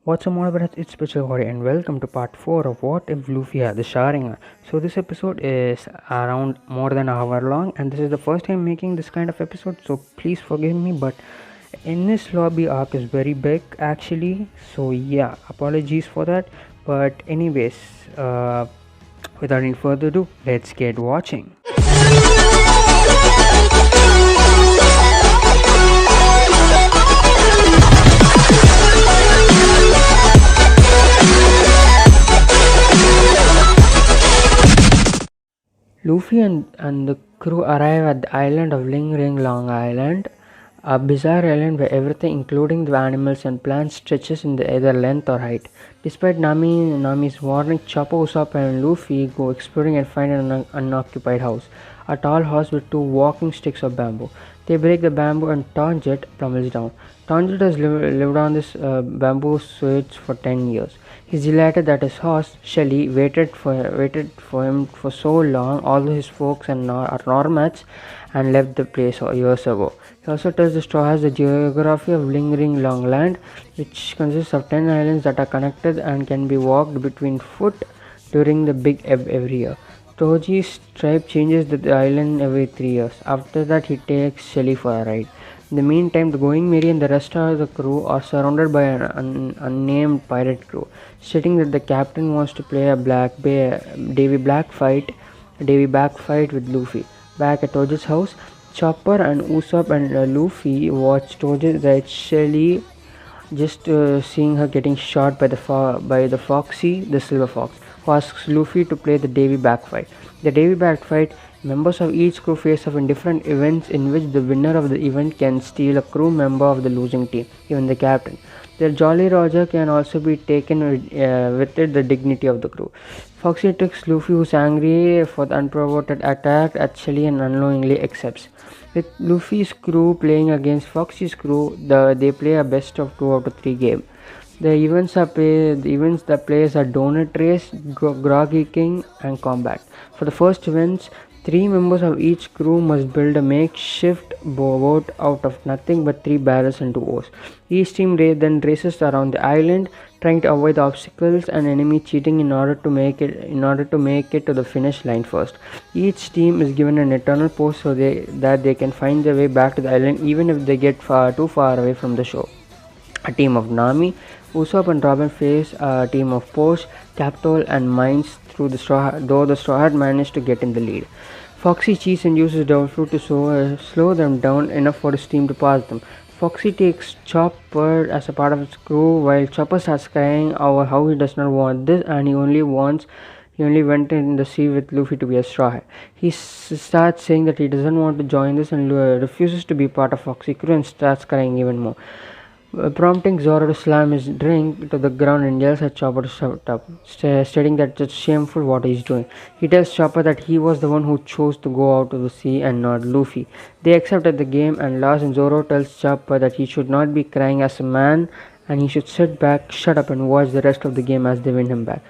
What's up, my it's Special Hori, and welcome to part 4 of What If Luffy had the Sharingan. So, this episode is around more than an hour long, and this is the first time making this kind of episode, so please forgive me. But in this lobby arc is very big actually, so yeah, apologies for that. But, anyways, without any further ado, let's get watching. Luffy and the crew arrive at the island of Ling Ring Long Island, a bizarre island where everything, including the animals and plants, stretches in either length or height. Despite Nami's warning, Chopper, Usopp, and Luffy go exploring and find an unoccupied house, a tall house with two walking sticks of bamboo. They break the bamboo and Tonjet plummets down. Tonjet has lived on this bamboo switch for 10 years. He's delighted that his horse, Shelly, waited for him for so long, although his folks are Normats and left the place years ago. He also tells the straw has the geography of lingering long land, which consists of 10 islands that are connected and can be walked between foot during the big ebb every year. Toji's tribe changes the island every 3 years. After that, he takes Shelly for a ride. In the meantime, the Going Merry and the rest of the crew are surrounded by an unnamed pirate crew, stating that the captain wants to play a Davy Black fight with Luffy. Back at Toji's house, Chopper and Usopp and Luffy watch Toji ride Shelly, just seeing her getting shot by the Foxy, the Silver Fox, who asks Luffy to play the Davy Back fight. The Davy Back fight, members of each crew face off in different events in which the winner of the event can steal a crew member of the losing team, even the captain. The Jolly Roger can also be taken with it the dignity of the crew. Foxy takes Luffy, who's angry for the unprovoked attack at Shelly, and unknowingly accepts. With Luffy's crew playing against Foxy's crew, they play a best of 2 out of 3 game. The events that plays are Donut Race, Groggy King, and Combat. For the first events, 3 members of each crew must build a makeshift boat out of nothing but 3 barrels and 2 oars. Each team then races around the island, trying to avoid obstacles and enemy cheating in order to make it to the finish line first. Each team is given an eternal pose so that they can find their way back to the island even if they get too far away from the shore. A team of Nami, Usopp and Robin face a team of Posh, Captol and Mines though the Straw Hat managed to get in the lead. Foxy cheats and uses Devil Fruit to slow them down enough for his team to pass them. Foxy takes Chopper as a part of his crew while Chopper starts crying over how he does not want this and he only went in the sea with Luffy to be a straw hat. He starts saying that he doesn't want to join this and refuses to be part of Foxy crew and starts crying even more, prompting Zoro to slam his drink to the ground and yells at Chopper to shut up, stating that it's shameful what he's doing. He tells Chopper that he was the one who chose to go out to the sea and not Luffy. They accepted the game and lost, and Zoro tells Chopper that he should not be crying as a man and he should sit back, shut up, and watch the rest of the game as they win him back.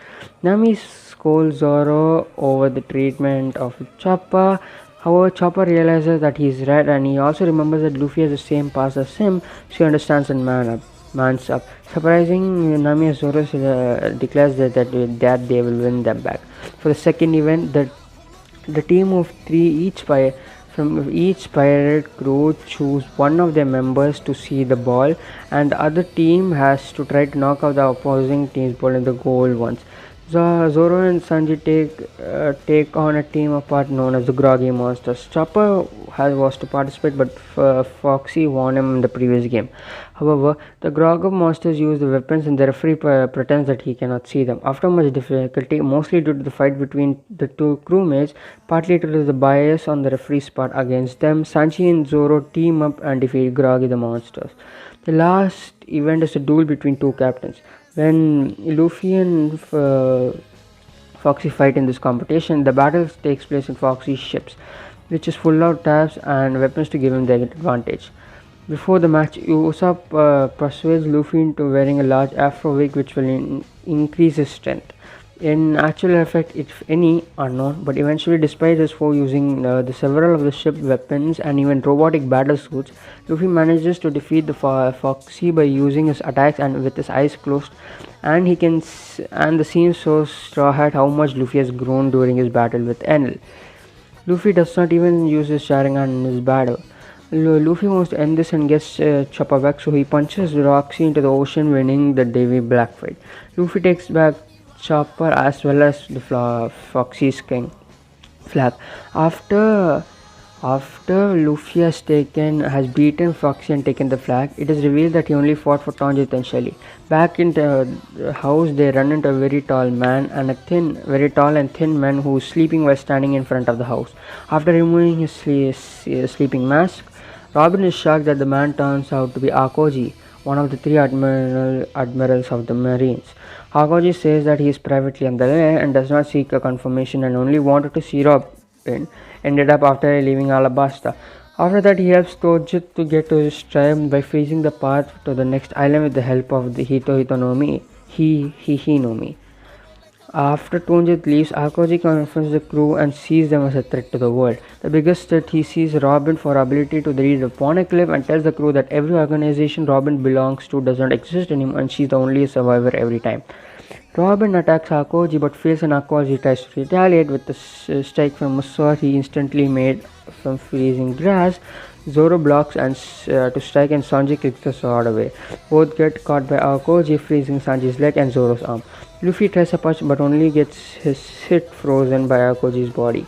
Nami scolds Zoro over the treatment of Chopper. However, Chopper realizes that he is right and he also remembers that Luffy has the same past as him, so he understands and mans up. Surprising, Nami as Zoro declares that they will win them back. For the second event, the team of 3 from each pirate crew choose one of their members to see the ball, and the other team has to try to knock out the opposing team's ball in the goal once. Zoro and Sanji take on a team apart known as the Groggy Monsters. Chopper was to participate, but Foxy won him in the previous game. However, the Groggy Monsters use the weapons, and the referee pretends that he cannot see them. After much difficulty, mostly due to the fight between the two crewmates, partly due to the bias on the referee's part against them, Sanji and Zoro team up and defeat Groggy the Monsters. The last event is a duel between two captains. When Luffy and Foxy fight in this competition, the battle takes place in Foxy's ships, which is full of tabs and weapons to give him the advantage. Before the match, Usopp persuades Luffy into wearing a large afro wig which will increase his strength. In actual effect, if any, unknown, but eventually, despite his foe using the several of the ship weapons and even robotic battle suits, Luffy manages to defeat the Foxy by using his attacks and with his eyes closed. And and the scene shows Straw Hat how much Luffy has grown during his battle with Enel. Luffy does not even use his Sharingan in his battle. Luffy wants to end this and gets Chopper back, so he punches Roxy into the ocean, winning the Davy Black fight. Luffy takes back Chopper as well as the Foxy's King flag. After Luffy has beaten Foxy and taken the flag, it is revealed that he only fought for Tanjiro and Shelly. Back in the house, they run into a very tall man and very tall and thin man who is sleeping while standing in front of the house. After removing his sleeping mask, Robin is shocked that the man turns out to be Akoji, one of the three admirals of the Marines. Akoji says that he is privately on the land and does not seek a confirmation and only wanted to see Robin. Ended up after leaving Alabasta. After that, he helps Toji to get to his tribe by freezing the path to the next island with the help of the Hinomi. After Tonjit leaves, Akoji confronts the crew and sees them as a threat to the world. The biggest threat he sees Robin for ability to read the poneglyph and tells the crew that every organization Robin belongs to does not exist anymore and she's the only survivor every time. Robin attacks Akoji but fails and Akoji tries to retaliate with a strike from a sword he instantly made from freezing grass. Zoro blocks and to strike and Sanji kicks the sword away. Both get caught by Akoji freezing Sanji's leg and Zoro's arm. Luffy tries a punch but only gets his hit frozen by Akoji's body.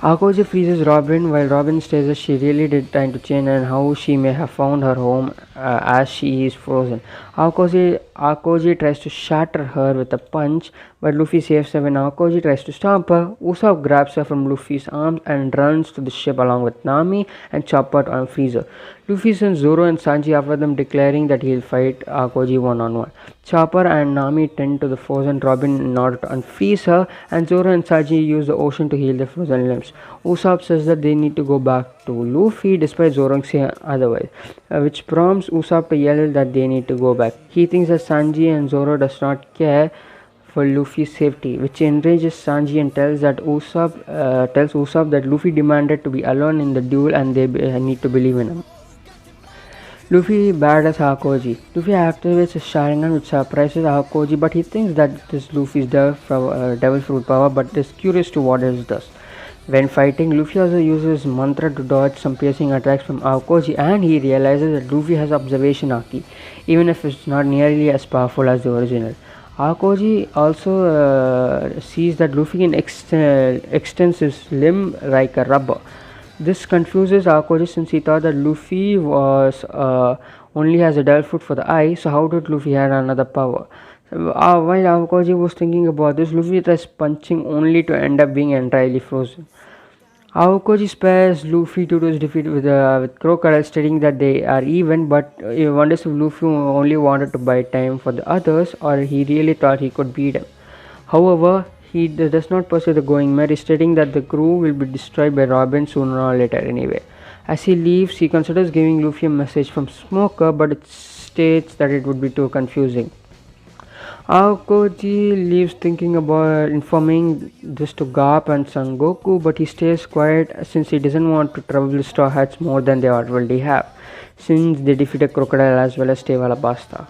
Akoji freezes Robin while Robin states that she really did time to change and how she may have found her home as she is frozen. Akoji tries to shatter her with a punch, but Luffy saves her when Akoji tries to stop her. Usopp grabs her from Luffy's arms and runs to the ship along with Nami and Chopper on Freezer. Luffy sends Zoro and Sanji after them, declaring that he'll fight Akoji one-on-one. Chopper and Nami tend to the frozen Robin in order to unfreeze her, and Zoro and Sanji use the ocean to heal their frozen limbs. Usopp says that they need to go back to Luffy despite Zoro saying otherwise, which prompts Usopp to yell that they need to go back. He thinks that Sanji and Zoro does not care for Luffy's safety, which enrages Sanji and tells Usopp that Luffy demanded to be alone in the duel and they need to believe in him. Luffy badass Akoji. Luffy activates his Sharingan which surprises Akoji, but he thinks that this Luffy's devil fruit power, but is curious to what it does. When fighting, Luffy also uses mantra to dodge some piercing attacks from Akoji, and he realizes that Luffy has observation Haki, even if it's not nearly as powerful as the original. Akoji also sees that Luffy can extend his limb like a rubber. This confuses Akoji since he thought that Luffy was only has a devil fruit for the eye, so how did Luffy have another power? While Akoji was thinking about this, Luffy tries punching only to end up being entirely frozen. Aokoji spares Luffy to his defeat with Crocodile, stating that they are even, but he wonders if Luffy only wanted to buy time for the others or he really thought he could beat him. However, he does not pursue the going merry, stating that the crew will be destroyed by Robin sooner or later anyway. As he leaves, he considers giving Luffy a message from Smoker, but it states that it would be too confusing. Aokoji leaves thinking about informing this to Garp and Son Goku, but he stays quiet since he doesn't want to trouble the Straw Hats more than they already have, since they defeated Crocodile as well as Stave Alabasta.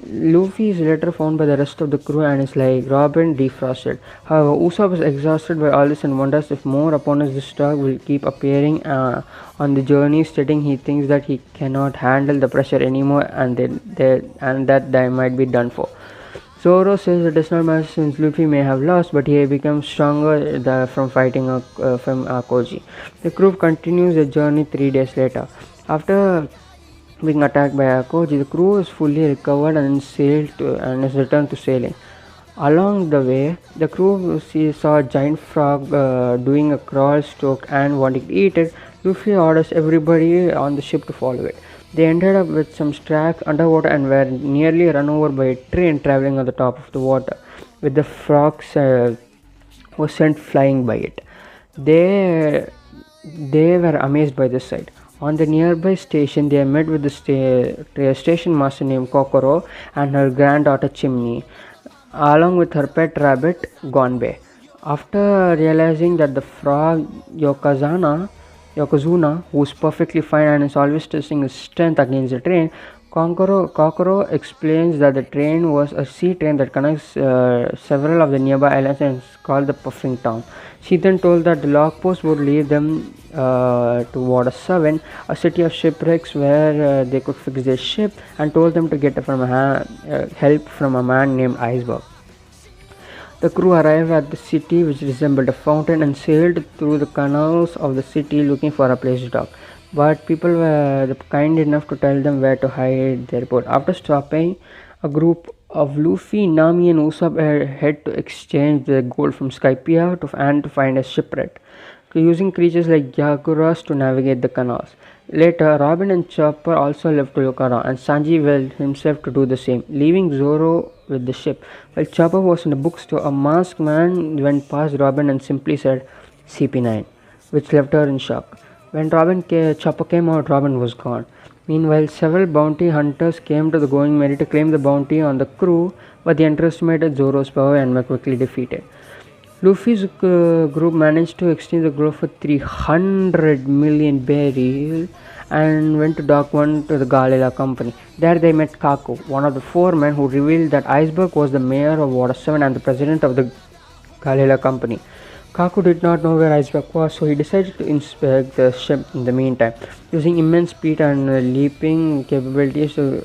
Luffy is later found by the rest of the crew and is like Robin defrosted. However, Usopp is exhausted by all this and wonders if more opponents this dog will keep appearing on the journey, stating he thinks that he cannot handle the pressure anymore and that they might be done for. Zoro says it does not matter since Luffy may have lost, but he becomes stronger from fighting from Akoji. The crew continues their journey 3 days later. After being attacked by Akoji, the crew is fully recovered and is returned to sailing. Along the way, the crew saw a giant frog doing a crawl stroke and wanting to eat it. Luffy orders everybody on the ship to follow it. They ended up with some tracks underwater and were nearly run over by a train traveling on the top of the water, with the frogs was sent flying by it. They were amazed by this sight. On the nearby station, they met with the station master named Kokoro and her granddaughter Chimney. along with her pet rabbit Gonbe. After realizing that the frog Yokozuna, who's perfectly fine and is always testing his strength against the train, Kokoro explains that the train was a sea train that connects several of the nearby islands and is called the Puffing Town. She then told that the log post would lead them to Water 7, a city of shipwrecks where they could fix their ship, and told them to get help from a man named Iceberg. The crew arrived at the city, which resembled a fountain, and sailed through the canals of the city looking for a place to dock. But people were kind enough to tell them where to hide their boat. After stopping, a group of Luffy, Nami, and Usopp head to exchange their gold from Skypiea and to find a shipwreck, using creatures like Yakuras to navigate the canals. Later, Robin and Chopper also left to look around, and Sanji willed himself to do the same, leaving Zoro with the ship. While Chopper was in the bookstore, a masked man went past Robin and simply said, CP9, which left her in shock. When Chopper came out, Robin was gone. Meanwhile, several bounty hunters came to the Going Merry to claim the bounty on the crew, but they underestimated Zoro's power and were quickly defeated. Luffy's group managed to exchange the gold for 300 million berries and went to dock 1 to the Galila Company. There they met Kaku, one of the 4 men who revealed that Iceberg was the mayor of Water 7 and the president of the Galila Company. Kaku did not know where Iceberg was, so he decided to inspect the ship in the meantime, using immense speed and leaping capabilities to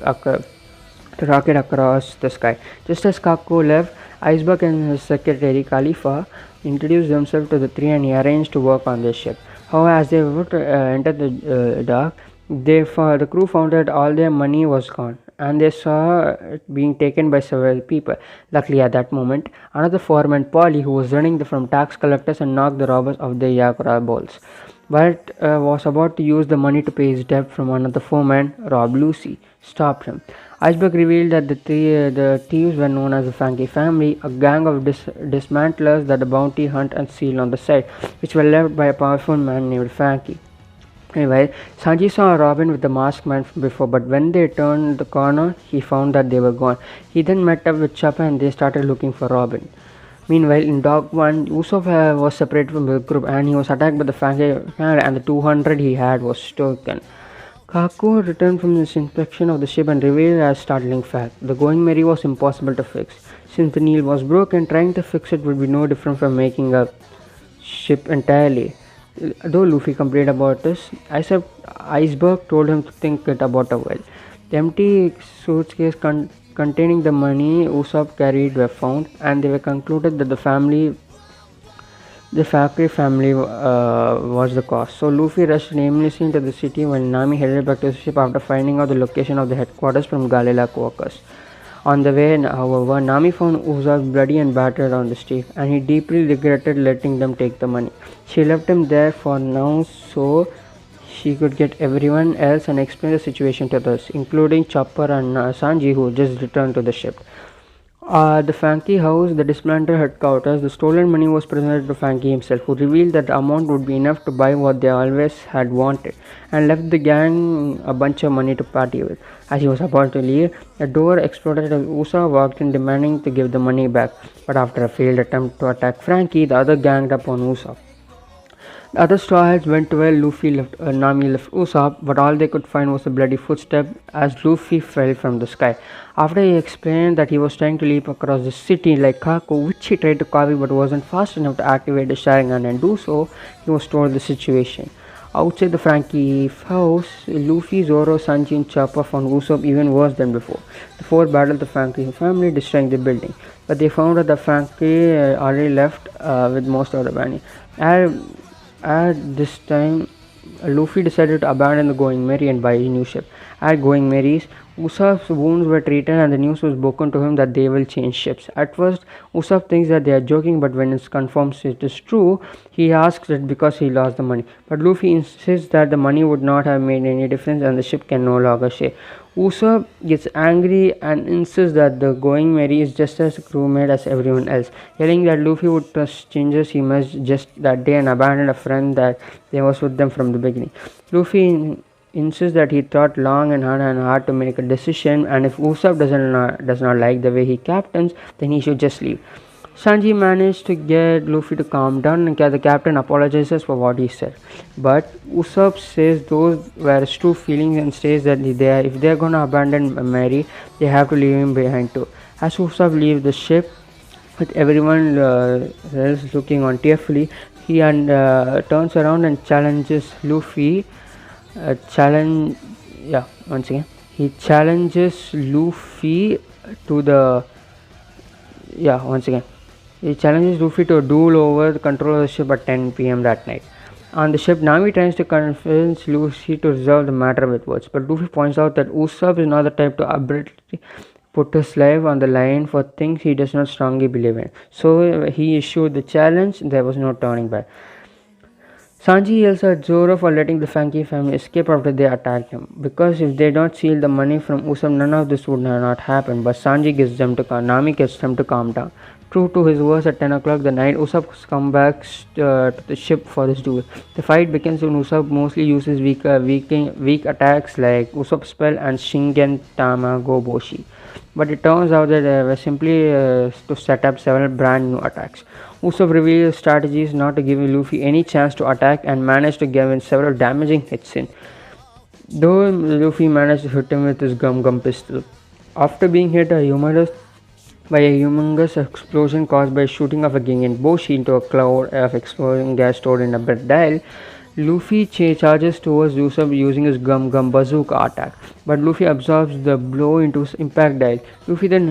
rocket across the sky. Just as Kaku left, Iceberg and his secretary Khalifa introduced themselves to the three and he arranged to work on their ship. However, as they were to enter the dock, the crew found that all their money was gone and they saw it being taken by several people. Luckily, at that moment, another foreman, Polly, who was running from tax collectors and knocked the robbers of the Yakura bowls, but was about to use the money to pay his debt from one of the foremen, Rob Lucy, stopped him. Iceberg revealed that the thieves were known as the Frankie family, a gang of dismantlers that the bounty hunt and steal on the side, which were led by a powerful man named Frankie. Anyway, Sanji saw Robin with the masked man from before, but when they turned the corner, he found that they were gone. He then met up with Chopper and they started looking for Robin. Meanwhile, in Dock 1, Usopp was separated from the group and he was attacked by the Frankie and the 200 he had was taken. Kaku returned from his inspection of the ship and revealed a startling fact. The Going Merry was impossible to fix. Since the Nile was broken, trying to fix it would be no different from making a ship entirely. Though Luffy complained about this, Iceberg told him to think it about a while. The empty suitcase containing the money Usopp carried were found, and they were concluded that the factory family was the cause. So Luffy rushed aimlessly into the city while Nami headed back to the ship after finding out the location of the headquarters from Galila Quarkers. On the way, however, Nami found Usopp bloody and battered on the street, and he deeply regretted letting them take the money. She left him there for now so she could get everyone else and explain the situation to others, including Chopper and Sanji, who just returned to the ship. The Frankie house, the dismantled headquarters, the stolen money was presented to Frankie himself, who revealed that the amount would be enough to buy what they always had wanted, and left the gang a bunch of money to party with. As he was about to leave, a door exploded and Usopp walked in demanding to give the money back, but after a failed attempt to attack Frankie, the other ganged up on Usopp. The other Straw Hats went to where Nami left Usopp, but all they could find was a bloody footstep as Luffy fell from the sky. After he explained that he was trying to leap across the city like Kaku, which he tried to copy but wasn't fast enough to activate the Sharingan and do so, he was told the situation. Outside the Frankie house, Luffy, Zoro, Sanji and Chopper found Usopp even worse than before. The four battled the Frankie family, destroying the building, but they found that the Frankie already left with most of the money. At this time, Luffy decided to abandon the Going Merry and buy a new ship. At Going Merry's, Usopp's wounds were treated and the news was spoken to him that they will change ships. At first, Usopp thinks that they are joking, but when it confirms it is true, he asks it because he lost the money. But Luffy insists that the money would not have made any difference and the ship can no longer share. Usopp gets angry and insists that the Going Merry is just as crewmate as everyone else, yelling that Luffy would trust changes he must just that day and abandon a friend that was with them from the beginning. Luffy insists that he thought long and hard to make a decision, and if Usopp does not like the way he captains, then he should just leave. Sanji managed to get Luffy to calm down, and the captain apologizes for what he said. But Usopp says those were his true feelings and says that if they are gonna abandon Mary, they have to leave him behind too. As Usopp leaves the ship, with everyone else looking on tearfully, he turns around and challenges Luffy. Challenge, yeah, once again, he challenges Luffy to the, yeah, once again, he challenges Luffy to a duel over the control of the ship at 10 p.m. that night. On the ship, Nami tries to convince Luffy to resolve the matter with words, but Luffy points out that Usopp is not the type to abruptly put his life on the line for things he does not strongly believe in. So he issued the challenge. There was no turning back. Sanji yells at Zoro for letting the Franky family escape after they attack him, because if they don't steal the money from Usopp, none of this would not happen. But Sanji gets them to Nami gets them to calm down. True to his words, at 10 o'clock the night, Usopp comes back to the ship for this duel. The fight begins when Usopp mostly uses weak attacks like Usopp Spell and Shingen Tamago Boshi. But it turns out that they were simply to set up several brand new attacks. Usopp reveals strategies not to give Luffy any chance to attack and managed to give him several damaging hits in. Though Luffy managed to hit him with his Gum Gum pistol. After being hit by a humongous explosion caused by shooting of a Gingan Boshi into a cloud of exploding gas stored in a bread dial, Luffy charges towards Usopp using his Gum Gum Bazooka attack, but Luffy absorbs the blow into his impact dial. Usopp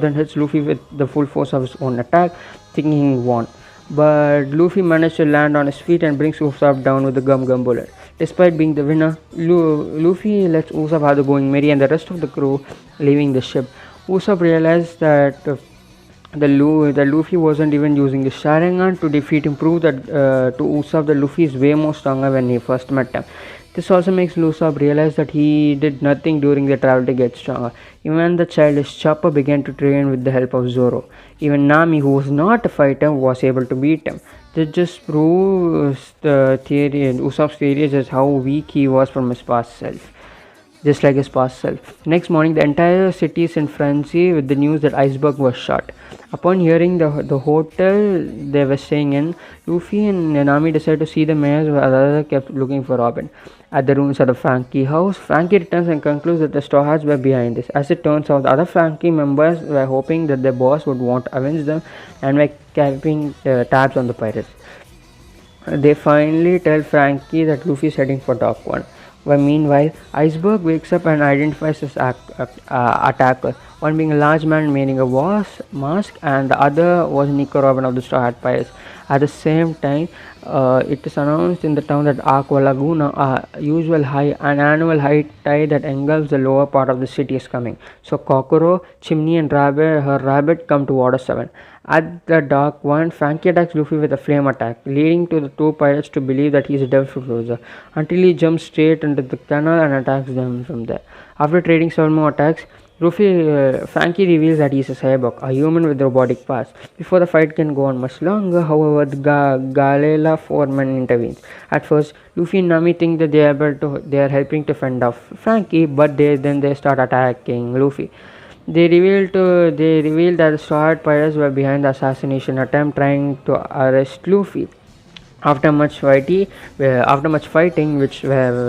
then hits Luffy with the full force of his own attack, thinking he won. But Luffy managed to land on his feet and brings Usopp down with the Gum Gum bullet. Despite being the winner, Luffy lets Usopp have the going merry and the rest of the crew leaving the ship. Usopp realized that the Luffy wasn't even using the Sharingan to defeat him, proved that to Usopp that Luffy is way more stronger when he first met him. This also makes Usopp realize that he did nothing during the travel to get stronger. Even the childish Chopper began to train with the help of Zoro. Even Nami, who was not a fighter, was able to beat him. This just proves the theory and Usopp's theory is how weak he was from his past self. Just like his past self. Next morning, the entire city is in frenzy with the news that Iceberg was shot. Upon hearing the hotel they were staying in, Luffy and Nami decided to see the mayor, while the other kept looking for Robin. At the ruins of the Franky house, Franky returns and concludes that the Straw Hats were behind this. As it turns out, the other Franky members were hoping that their boss would want to avenge them and were keeping tabs on the pirates. They finally tell Franky that Luffy is heading for Dock 1. But meanwhile, Iceberg wakes up and identifies his attacker, one being a large man wearing a wasp mask, and the other was Nico Robin of the Straw Hat Pirates. At the same time, it is announced in the town that Aqua Laguna, an annual high tide that engulfs the lower part of the city, is coming. So Kokoro, Chimney, and her rabbit come to Water 7. At the Dock 1, Franky attacks Luffy with a flame attack, leading to the two pirates to believe that he is a devil cruiser, until he jumps straight into the canal and attacks them from there. After trading several more attacks, Franky reveals that he is a cyborg, a human with robotic parts. Before the fight can go on much longer, however, the Galela foreman intervenes. At first, Luffy and Nami think that they are helping to fend off Franky, but then they start attacking Luffy. They revealed that the Straw Hat Pirates were behind the assassination attempt, trying to arrest Luffy. After much fighting, where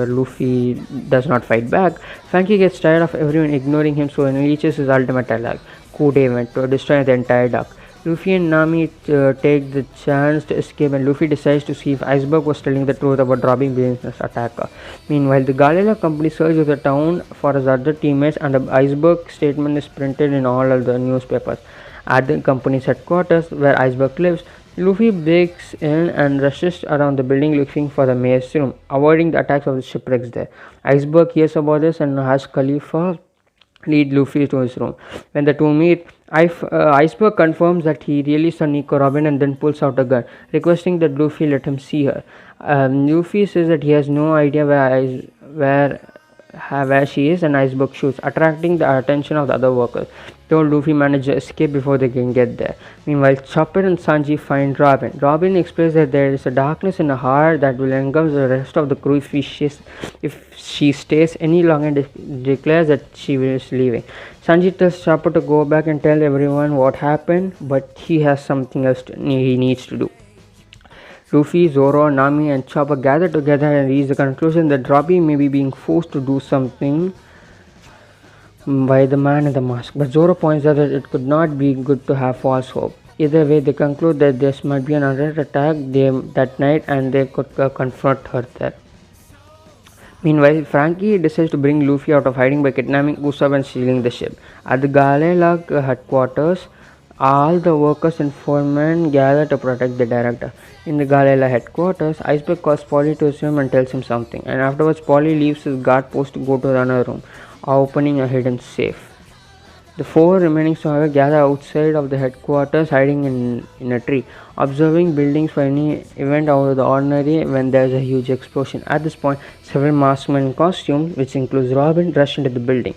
Luffy does not fight back, Franky gets tired of everyone ignoring him, so he unleashes his ultimate attack, Coup d'Event, to destroy the entire dock. Luffy and Nami take the chance to escape, and Luffy decides to see if Iceberg was telling the truth about robbing business attacker. Meanwhile, the Galila company searches the town for his other teammates, and the Iceberg statement is printed in all of the newspapers. At the company's headquarters, where Iceberg lives, Luffy breaks in and rushes around the building looking for the mayor's room, avoiding the attacks of the shipwrecks there. Iceberg hears about this and has Khalifa lead Luffy to his room. When the two meet, Iceberg confirms that he really saw Nico Robin and then pulls out a gun, requesting that Luffy let him see her. Luffy says that he has no idea where where she is and Iceberg shoots, attracting the attention of the other workers. Told Luffy managed to escape before they can get there. Meanwhile, Chopper and Sanji find Robin. Robin explains that there is a darkness in her heart that will engulf the rest of the crew if she stays any longer and declares that she is leaving. Sanji tells Chopper to go back and tell everyone what happened, but he has something else he needs to do. Luffy, Zoro, Nami, and Chopper gather together and reach the conclusion that Robbie may be being forced to do something by the man in the mask. But Zoro points out that it could not be good to have false hope. Either way, they conclude that this might be another attack that night and they could confront her there. Meanwhile, Frankie decides to bring Luffy out of hiding by kidnapping Usopp and stealing the ship. At the Gale headquarters, all the workers and foremen gather to protect the director. In the Galela headquarters, Iceberg calls Polly to his room and tells him something, and afterwards Polly leaves his guard post to go to another room, opening a hidden safe. The four remaining survivors gather outside of the headquarters, hiding in a tree, observing buildings for any event out of the ordinary when there is a huge explosion. At this point, several maskmen in costume, which includes Robin, rush into the building,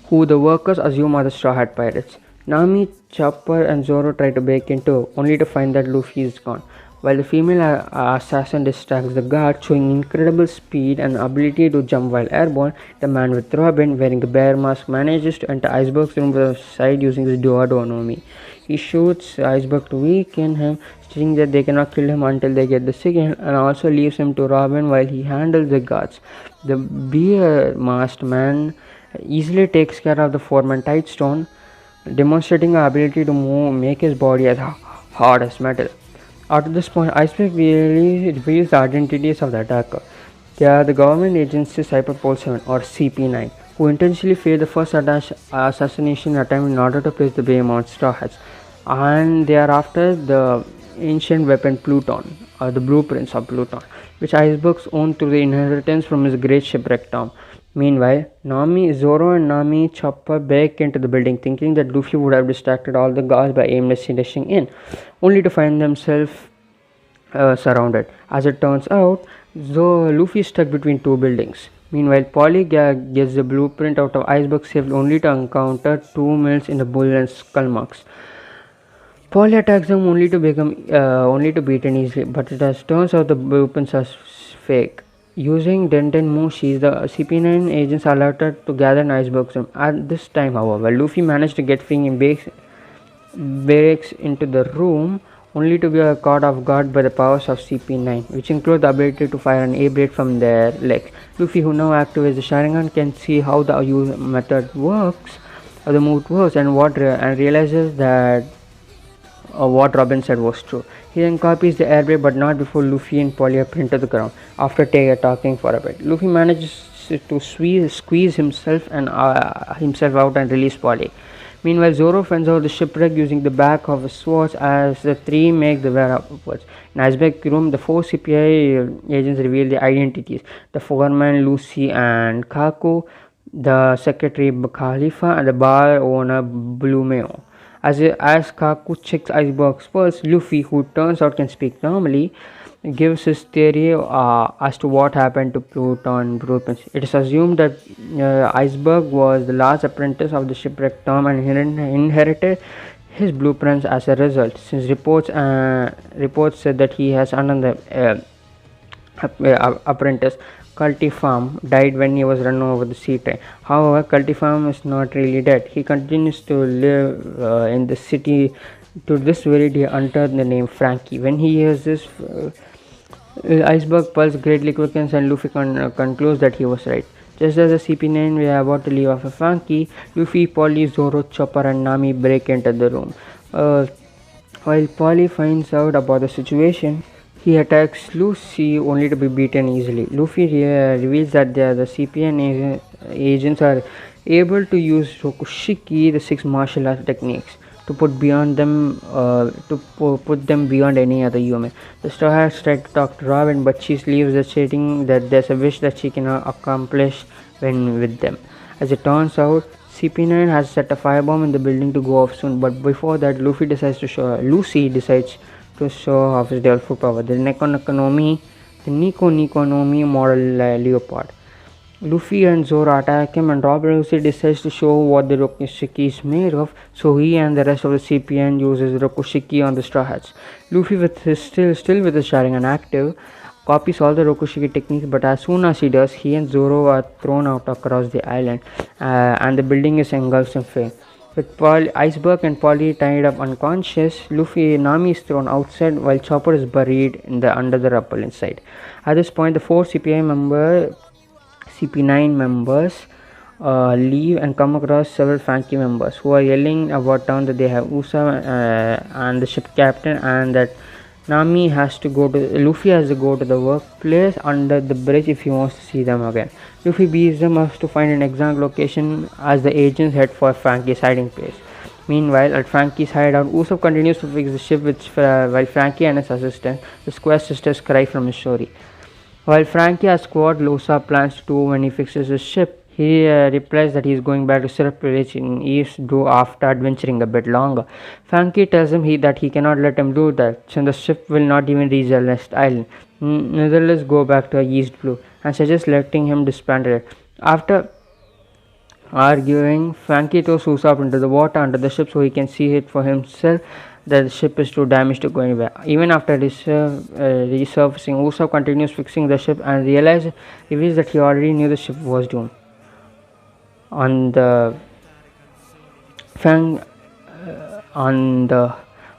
who the workers assume are the Straw Hat Pirates. Nami, Chopper, and Zoro try to break into, only to find that Luffy is gone. While the female assassin distracts the guard, showing incredible speed and ability to jump while airborne, the man with Robin, wearing a bear mask, manages to enter Iceberg's room from the side using his Duo Nomi. He shoots Iceberg to weaken him, stating that they cannot kill him until they get the signal, and also leaves him to Robin while he handles the guards. The bear masked man easily takes care of the foreman Tightstone, demonstrating our ability to make his body as hard as metal. After this point, Iceberg really reveals the identities of the attacker. They are the government agency Cyberpol 7 or CP9, who intentionally failed the first assassination attempt in order to place the blame on Straw Hats, and they are after the ancient weapon Pluton, or the blueprints of Pluton, which Iceberg's owned through the inheritance from his great shipwreck Tom. Meanwhile, Zoro and Nami Chopper break into the building, thinking that Luffy would have distracted all the guards by aimlessly rushing in, only to find themselves surrounded. As it turns out, Luffy is stuck between two buildings. Meanwhile, Polly gets the blueprint out of Iceberg's safe, only to encounter two males in the bull and skull marks. Polly attacks them only to beaten easily, but it turns out the blueprints are fake. Using Denten Mushi, the CP9 agents are alerted to gather in Iceberg's room. At this time, however, Luffy managed to get free and breaks into the room, only to be caught off guard by the powers of CP9, which include the ability to fire an A-blade from their legs. Luffy, who now activates the Sharingan, can see how the method works, how the move works, and realizes that what Robin said was true. He then copies the airblade, but not before Luffy and Polly are pinned to the ground. After talking for a bit, Luffy manages to squeeze himself out and release Polly. Meanwhile, Zoro fends out the shipwreck using the back of his swords as the three make the way upwards. In Iceberg's room, the four CPI agents reveal their identities: the foreman Lucy and Kaku, the secretary Khalifa, and the bar owner Blumeo. As Kaku checks Iceberg's pulse, Luffy, who turns out can speak normally, gives his theory as to what happened to Pluton blueprints. It is assumed that Iceberg was the last apprentice of the shipwrecked Tom and inherited his blueprints as a result, since reports said that he has another apprentice, Cultifarm, died when he was run over the sea train. However, Cultifarm is not really dead. He continues to live in the city to this very day under the name Frankie. When he hears this, Iceberg pulse greatly quickens and Luffy concludes that he was right. Just as the CP9 were about to leave after Frankie, Luffy, Polly, Zoro, Chopper, and Nami break into the room. While Polly finds out about the situation, he attacks Lucy only to be beaten easily. Luffy reveals that the CPN agents are able to use Rokushiki, the 6 martial arts techniques, to put them beyond any other human. The Straw Hats try to talk to Robin, but she leaves, stating that there's a wish that she cannot accomplish when with them. As it turns out, CP9 has set a firebomb in the building to go off soon, but before that, Lucy decides to show off his devil power, the Nico Nomi model leopard. Luffy and Zoro attack him, and Robert Lucy decides to show what the Rokushiki is made of, so he and the rest of the CPN uses Rokushiki on the Straw Hats. Luffy, with his still with his Sharingan active, copies all the Rokushiki techniques, but as soon as he does, he and Zoro are thrown out across the island, and the building is engulfed in flame. With Iceberg and Polly tied up unconscious, Nami is thrown outside while Chopper is buried under the rubble inside. At this point, the four CP9 members leave and come across several Frankie members who are yelling about town that they have Usopp and the ship captain, and that Luffy has to go to the workplace under the bridge if he wants to see them again. Luffy beats them up to find an exact location as the agents head for Frankie's hiding place. Meanwhile, at Frankie's hideout, Usopp continues to fix the ship while Frankie and his assistant, the Square Sisters, cry from his story. While Frankie asks what Usopp plans to do when he fixes his ship, he replies that he is going back to Syrup Village in East Blue after adventuring a bit longer. Frankie tells him that he cannot let him do that, since the ship will not even reach the next island. Nevertheless, go back to East Blue and suggests letting him disband it. After arguing, Frankie throws Usopp into the water under the ship so he can see it for himself that the ship is too damaged to go anywhere. Even after resurfacing, Usopp continues fixing the ship and reveals that he already knew the ship was doomed. On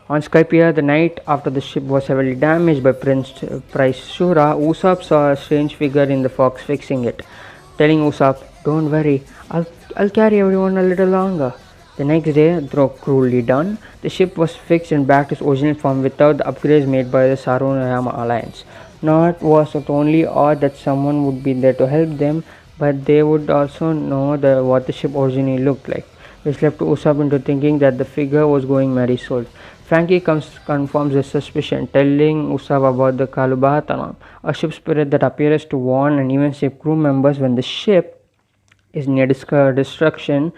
Skypiea, the night after the ship was heavily damaged by Prince Shura, Usopp saw a strange figure in the fog fixing it, telling Usopp, "Don't worry, I'll carry everyone a little longer." The next day, though cruelly done, the ship was fixed and back to its original form without the upgrades made by the Sarutobi Alliance. Not was it only odd that someone would be there to help them, but they would also know what the ship originally looked like, which left Usopp into thinking that the figure was going Mary Soul. Frankie confirms his suspicion, telling Usopp about the Kalubatanam, a ship spirit that appears to warn and even save crew members when the ship is near destruction,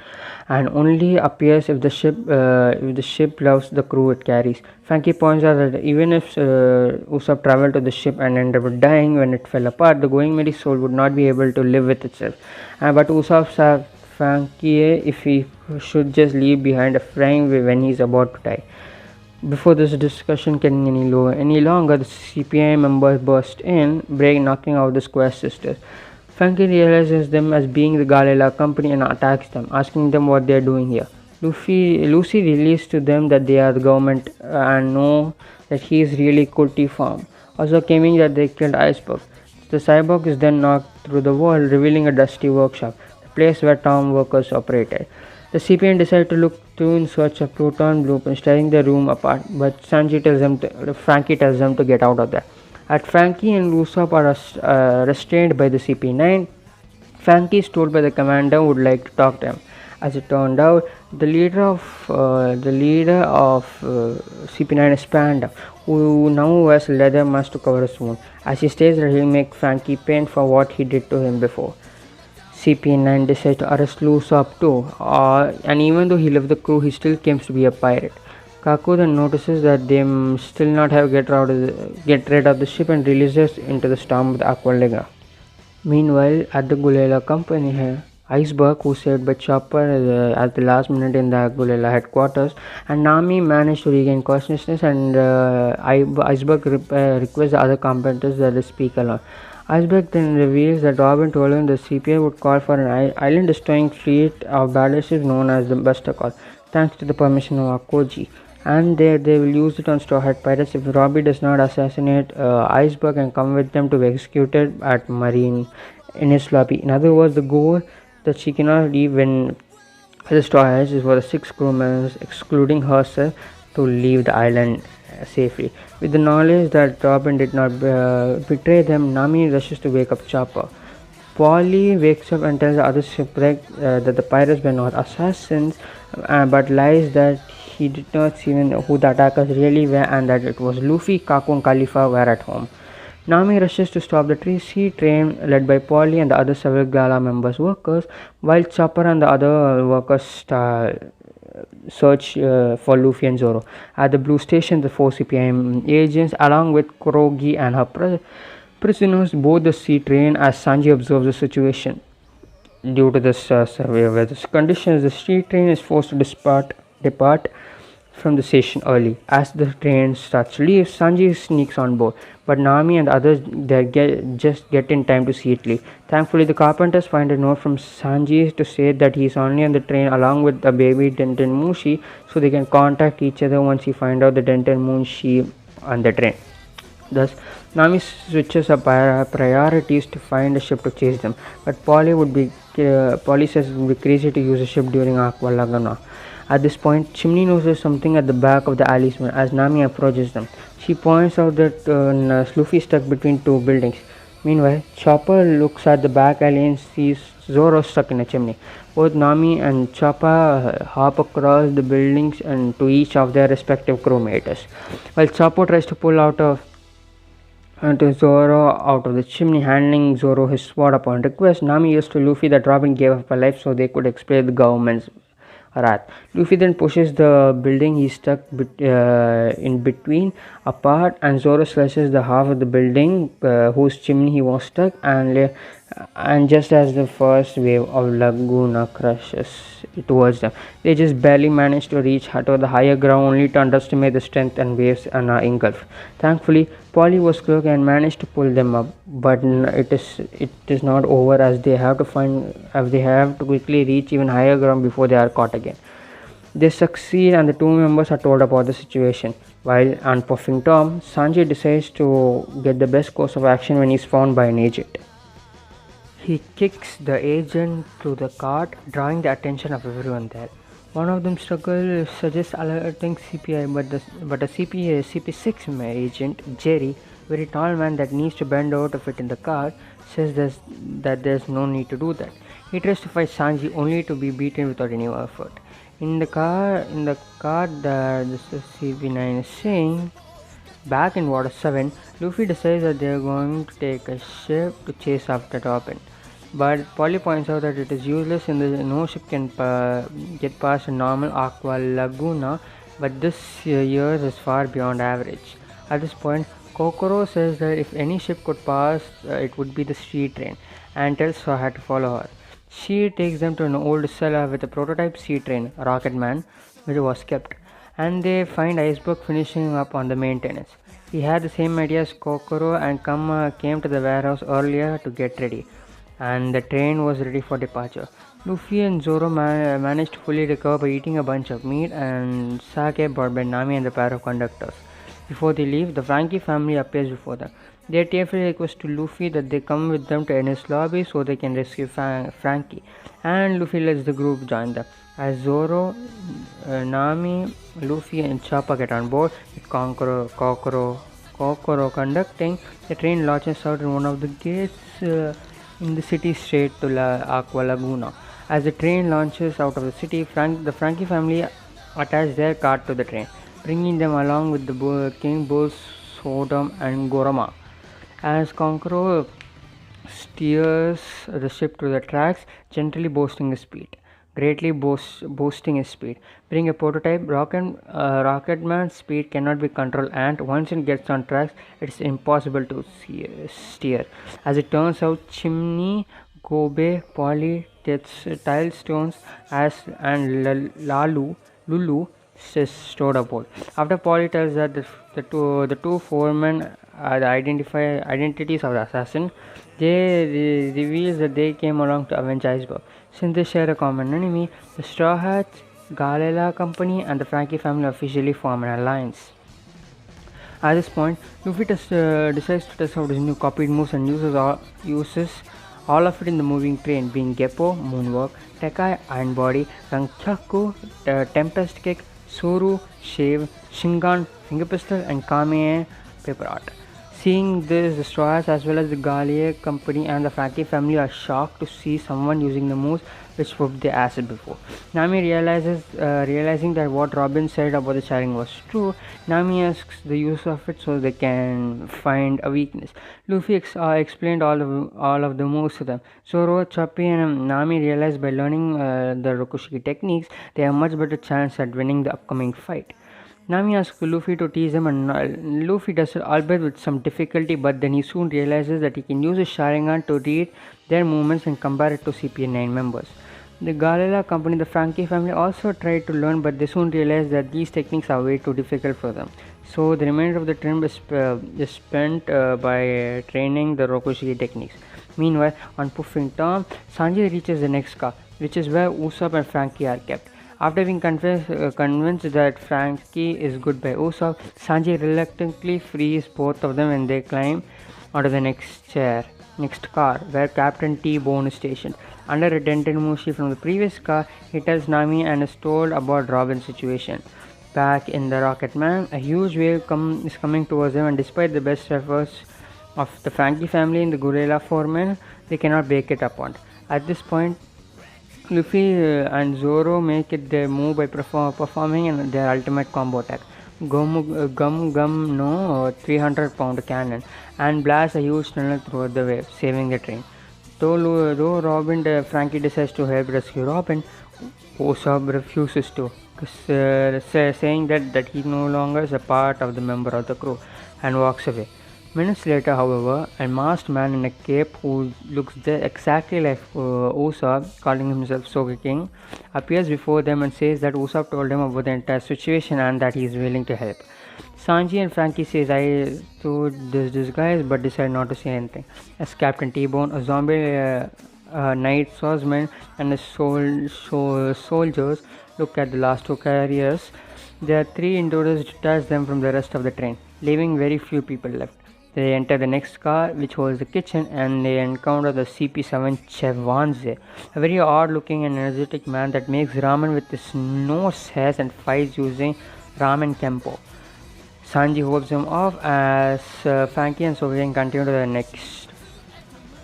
and only appears if the ship loves the crew it carries. Frankie points out that even if Usopp traveled to the ship and ended up dying when it fell apart, the Going Merry soul would not be able to live with itself. But Usopp asks Frankie if he should just leave behind a frame when he's about to die. Before this discussion can any longer, the CPI members burst in, knocking out the Square Sisters. Frankie realizes them as being the Galila company and attacks them, asking them what they are doing here. Lucy reveals to them that they are the government and know that he is really Kurti Farm, also claiming that they killed Iceberg. The cyborg is then knocked through the wall, revealing a dusty workshop, the place where Tom workers operated. The CPN decide to look through in search of Proton blueprints, tearing the room apart, but Frankie tells them to get out of there. At Frankie and Usopp are restrained by the CP9, Frankie is told by the commander would like to talk to him. As it turned out, the leader of CP9 is Panda, who now wears a leather mask to cover his wound, as he states that he'll make Frankie pay for what he did to him before. CP9 decides to arrest Usopp too, and even though he left the crew, he still claims to be a pirate. Kaku then notices that they still not have get rid of the ship and releases into the storm with Aqualiga. Meanwhile, at the Gulela company, Iceberg, who saved by Chopper at the last minute in the Gulela headquarters, and Nami managed to regain consciousness, and Iceberg requests the other combatants that they speak alone. Iceberg then reveals that Robin told him the CPA would call for an island-destroying fleet of battleships known as the Buster Call, thanks to the permission of Akoji, and they will use it on Straw Hat Pirates if Robbie does not assassinate Iceberg and come with them to be executed at Marine in his lobby. In other words, the goal that she cannot leave when the Straw Hats is for the 6 crew members, excluding herself, to leave the island safely. With the knowledge that Robin did not betray them, Nami rushes to wake up Chopper. Polly wakes up and tells the other shipwreck that the pirates were not assassins, but lies that he did not see who the attackers really were and that it was Luffy, Kaku and Khalifa were at home. Nami rushes to stop the sea train led by Polly and the other several Gala members workers, while Chopper and the other workers search for Luffy and Zoro. At the Blue Station, the 4 CPM agents, along with Kurogi and her prisoners, board the sea train as Sanji observes the situation. due to this severe weather conditions. The street train is forced to depart from the station early. As the train starts to leave, Sanji sneaks on board, but Nami and others just get in time to see it leave. Thankfully, the carpenters find a note from Sanji to say that he is only on the train along with the baby Denten Mushi, so they can contact each other once he finds out the Denten Mushi on the train. Thus, Nami switches her priorities to find a ship to chase them, but Polly says it would be crazy to use a ship during Aqua Laguna. At this point, Chimney notices something at the back of the alley as Nami approaches them. She points out that Luffy is stuck between two buildings. Meanwhile, Chopper looks at the back alley and sees Zoro stuck in a chimney. Both Nami and Chopper hop across the buildings and to each of their respective crewmates. While Chopper tries to pull out of to Zoro out of the chimney, handing Zoro his sword upon request. Nami used to Luffy that Robin gave up her life so they could explain the government's wrath. Luffy then pushes the building he's stuck in between apart, and Zoro slashes the half of the building whose chimney he was stuck, and just as the first wave of Laguna crushes towards them, they just barely manage to reach to the higher ground, only to underestimate the strength and waves and engulf. Thankfully, Polly was quick and managed to pull them up, but it is not over as they have to quickly reach even higher ground before they are caught again. They succeed and the two members are told about the situation. While on Puffing Tom, Sanjay decides to get the best course of action when he is found by an agent. He kicks the agent to the cart, drawing the attention of everyone there. One of them suggests alerting CPI, but a CP6 agent, Jerry, very tall man that needs to bend over to fit in the car, says that there's no need to do that. He tries to fight Sanji only to be beaten without any effort. In the car, the CP9 is saying, back in Water 7, Luffy decides that they are going to take a ship to chase after Robin. But Polly points out that it is useless and no ship can get past a normal Aqua Laguna, but this year is far beyond average. At this point, Kokoro says that if any ship could pass, it would be the street train, and tells Soha to follow her. She takes them to an old cellar with a prototype sea train, Rocket Man, which was kept, and they find Iceberg finishing up on the maintenance. He had the same idea as Kokoro and came to the warehouse earlier to get ready, and the train was ready for departure. Luffy and Zoro managed to fully recover by eating a bunch of meat and sake brought by Nami and the pair of conductors. Before they leave, the Frankie family appears before them. They tearfully request to Luffy that they come with them to Enies lobby so they can rescue Frankie, and Luffy lets the group join them. As Zoro, Nami, Luffy and Chopper get on board, with Kokoro conducting, the train launches out in one of the gates in the city straight to Aqua Laguna. As the train launches out of the city, the Frankie family attach their cart to the train, bringing them along with the King Bulls, Sodom and Gorama. As Conqueror steers the ship to the tracks, gently boasting his speed. Being a prototype, Rocketman's speed cannot be controlled, and once it gets on tracks, it's impossible to steer. As it turns out, Chimney, Gobe, Polly, Tilestones, and Lulu stored aboard. After Polly tells that the two foremen are the identities of the assassin, they reveal that they came along to avenge Iceberg. Since they share a common enemy, the Straw Hats, Galela Company, and the Frankie family officially form an alliance. At this point, Luffy decides to test out his new copied moves and uses all of it in the moving train, being Geppo, Moonwalk, Tekai, Iron Body, Rankyaku, Tempest Kick, Suru, Shave, Shingan, Finger Pistol, and Kame Paper Art. Seeing this, the Straws as well as the Galia Company and the Frankie family are shocked to see someone using the moves which whooped their asses before. Nami realizing that what Robin said about the sharing was true, Nami asks the use of it so they can find a weakness. Luffy explained all of the moves to them. Zoro, Choppy, and Nami realize by learning the Rokushiki techniques, they have much better chance at winning the upcoming fight. Nami asks Luffy to tease him, and Luffy does it, albeit with some difficulty, but then he soon realizes that he can use his Sharingan to read their movements and compare it to CP9 members. The Galila company, the Frankie family, also tried to learn, but they soon realized that these techniques are way too difficult for them. So the remainder of the trip is spent by training the Rokushiki techniques. Meanwhile, on Puffing Tom, Sanji reaches the next car, which is where Usopp and Frankie are kept. After being convinced that Frankie is good by Usopp, Sanji reluctantly frees both of them and they climb onto the next car, where Captain T-Bone is stationed. Under a dented Mushi from the previous car, he tells Nami and is told about Robin's situation. Back in the Rocket Man, a huge wave is coming towards them, and despite the best efforts of the Frankie family and the Gorilla foreman, they cannot break it apart. At this point, Luffy and Zoro make it their move by performing their ultimate combo attack, Gum Gum No 300-pound cannon, and blast a huge tunnel through the wave, saving the train. Though Frankie decides to help rescue Robin, Usopp refuses to, saying that he no longer is a part of the member of the crew, and walks away. Minutes later, however, a masked man in a cape who looks exactly like Usopp, calling himself Sogeking, appears before them and says that Usopp told him about the entire situation and that he is willing to help. Sanji and Frankie says I through this disguise but decide not to say anything. As Captain T-Bone, a zombie knight swordsman, and his soldiers look at the last two carriers, their three intruders detach them from the rest of the train, leaving very few people left. They enter the next car, which holds the kitchen, and they encounter the CP7 Chef Wanze, a very odd-looking and energetic man that makes ramen with his nose hairs and fights using ramen kempo. Sanji holds him off as Frankie and Sogeking continue to the next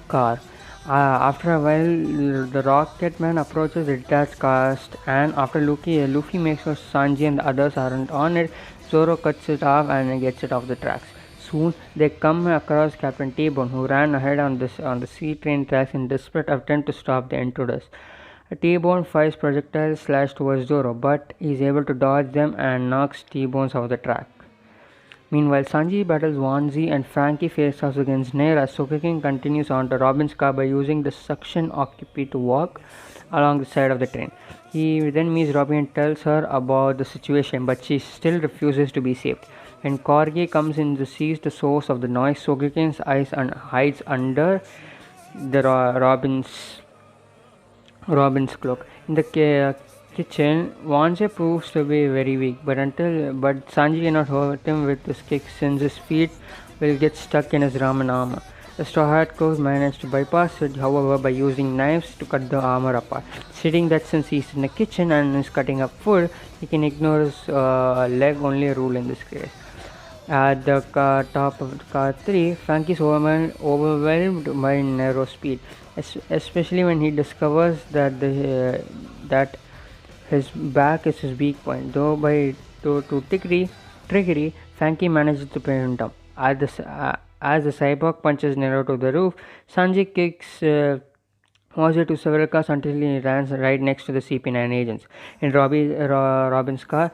car. After a while, the Rocket Man approaches the detached cast, and after Luffy makes sure Sanji and the others aren't on it, Zoro cuts it off and gets it off the tracks. Soon, they come across Captain T-Bone, who ran ahead on the sea train tracks in desperate attempt to stop the intruders. T-Bone fires projectiles towards Zoro, but is able to dodge them and knocks T-Bones off the track. Meanwhile, Sanji battles Wanzi and Frankie face off against Nair as Sogeking continues on to Robin's car by using the suction occupied to walk along the side of the train. He then meets Robin and tells her about the situation, but she still refuses to be saved. When Corgi comes in to seize the source of the noise, Sogeking's eyes and hides under the Robin's cloak. In the kitchen, Wanze proves to be very weak, but Sanji cannot hurt him with his kick since his feet will get stuck in his ramen armor. The Straw Hat Crow managed to bypass it, however, by using knives to cut the armor apart, stating that since he's in the kitchen and is cutting up food, he can ignore his leg only rule in this case. At the top of car 3, Frankie is overwhelmed by narrow speed, especially when he discovers that his back is his weak point. Though by trickery, Frankie manages to pin him down. As the cyborg punches Nero to the roof, Sanji kicks Mozer to several cars until he runs right next to the CP9 agents. In Robin's car,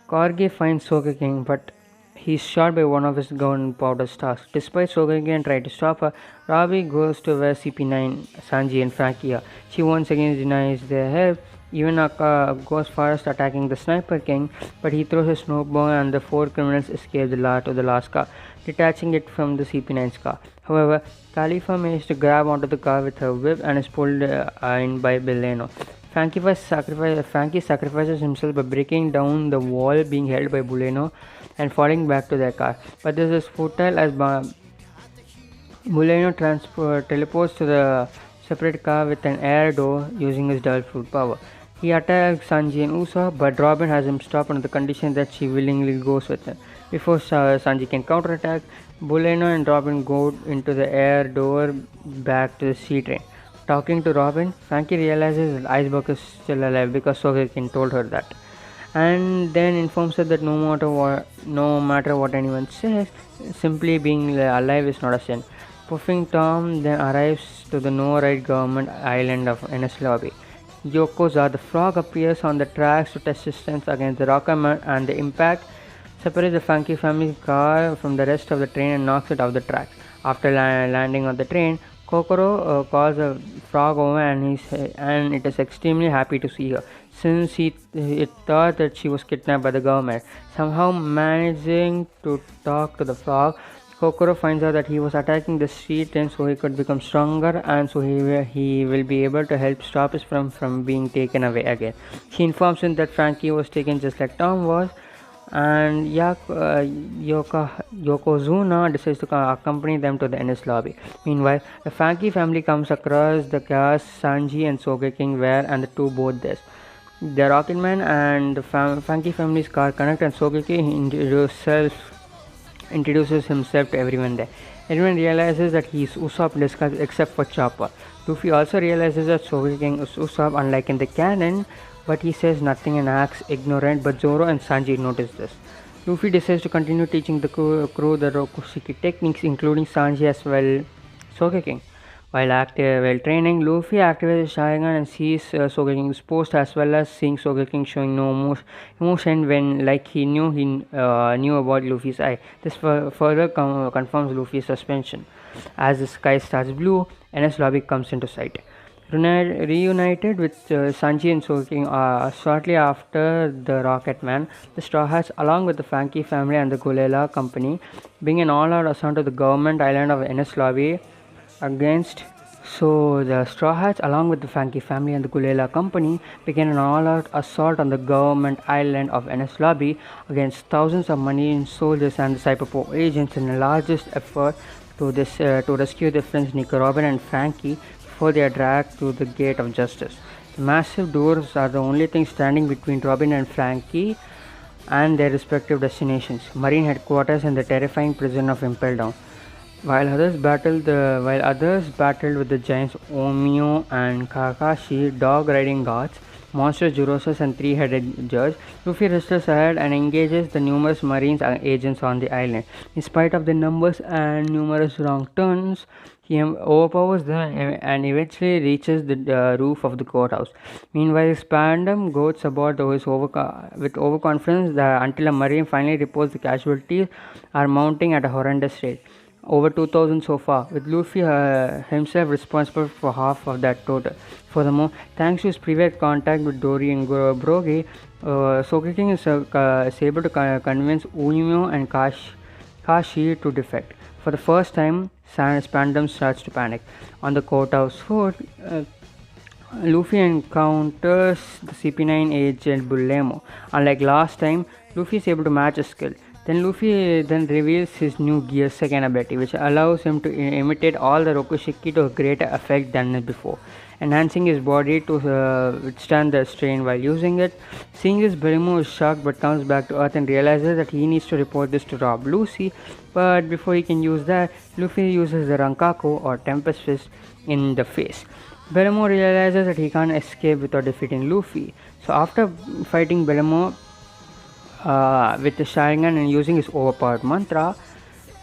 Corgi finds Sogeking, but he's shot by one of his gunpowder stars. Despite Sogeking trying to stop her, Robbie goes to where CP9, Sanji and Frankie are. She once again denies their help. Even goes first attacking the Sniper King, but he throws a snowball and the four criminals escape to the last car, detaching it from the CP9's car. However, Khalifa manages to grab onto the car with her whip and is pulled in by Buleno. Frankie sacrifices himself by breaking down the wall being held by Buleno and falling back to their car. But this is futile as Buleno teleports to the separate car with an air door using his Devil Fruit power. He attacks Sanji and Usopp, but Robin has him stopped on the condition that she willingly goes with him. Before Sanji can counterattack, Buleno and Robin go into the air door back to the sea train. Talking to Robin, Frankie realizes that Iceberg is still alive because Sogeking told her that, and then informs her that no matter what anyone says, simply being alive is not a sin. Puffing Tom then arrives to the no-ride government island of Enies Lobby. Yokoza the frog appears on the tracks to test his strength against the Rocket Man, and the impact separates the Funky family's car from the rest of the train and knocks it off the tracks. After landing on the train, Kokoro calls a frog over and it is extremely happy to see her, since it thought that she was kidnapped by the government. Somehow managing to talk to the frog, Kokoro finds out that he was attacking the street train so he could become stronger and so he will be able to help stop us from being taken away again. She informs him that Frankie was taken just like Tom was, and Yokozuna decides to accompany them to the Ennis lobby. Meanwhile, the Frankie family comes across the cars Sanji and Sogeking were, and the two both this. The Rocketman and the Frankie family's car connect, and Sogeking introduces himself to everyone there. Everyone realizes that he is Usopp disguised except for Chopper. Luffy also realizes that Sogeking is Usopp, unlike in the canon, but he says nothing and acts ignorant, but Zoro and Sanji notice this. Luffy decides to continue teaching the crew the Rokushiki techniques, including Sanji as well Sogeking. While training, Luffy activates Sharingan and sees Sogeking's post, as well as seeing Sogeking showing no emotion when, like, he knew about Luffy's eye. This further confirms Luffy's suspension. As the sky starts blue, Enies Lobby comes into sight. Reunited with Sanji and Sogeking shortly after the Rocketman, the Straw Hats, along with the Frankie family and the Gulela Company, bring an all-out assault to the government island of Enies Lobby against. So the Straw Hats, along with the Frankie family and the Gulela Company, began an all-out assault on the government island of Enies Lobby against thousands of Marine soldiers and the Cyberport agents in the largest effort to rescue their friends Nico, Robin, and Frankie before they are dragged to the gate of justice. The massive doors are the only thing standing between Robin and Frankie and their respective destinations, Marine headquarters and the terrifying prison of Impel Down. While others battled with the giants Omio and Kakashi, dog-riding gods, monsters Jurosos, and three-headed judge, Luffy rushes ahead and engages the numerous Marines agents on the island. In spite of the numbers and numerous wrong turns, he overpowers them and eventually reaches the roof of the courthouse. Meanwhile, Spandam goes about with overconfidence until a Marine finally reports the casualties are mounting at a horrendous rate. Over 2,000 so far, with Luffy himself responsible for half of that total. Furthermore, thanks to his previous contact with Dory and Brogy, Sogeking is able to convince Umio and Kashi to defect. For the first time, Spandam starts to panic. On the courthouse foot, Luffy encounters the CP9 agent Bullemo. Unlike last time, Luffy is able to match his skill. Then Luffy reveals his new Gear Second ability, which allows him to imitate all the Rokushiki to a greater effect than before, enhancing his body to withstand the strain while using it. Seeing this, Berimo is shocked but comes back to Earth and realizes that he needs to report this to Rob Lucy, but before he can use that, Luffy uses the Rankaku or Tempest Fist in the face. Berimo realizes that he can't escape without defeating Luffy, so after fighting Berimo with the Sharingan and using his overpowered mantra,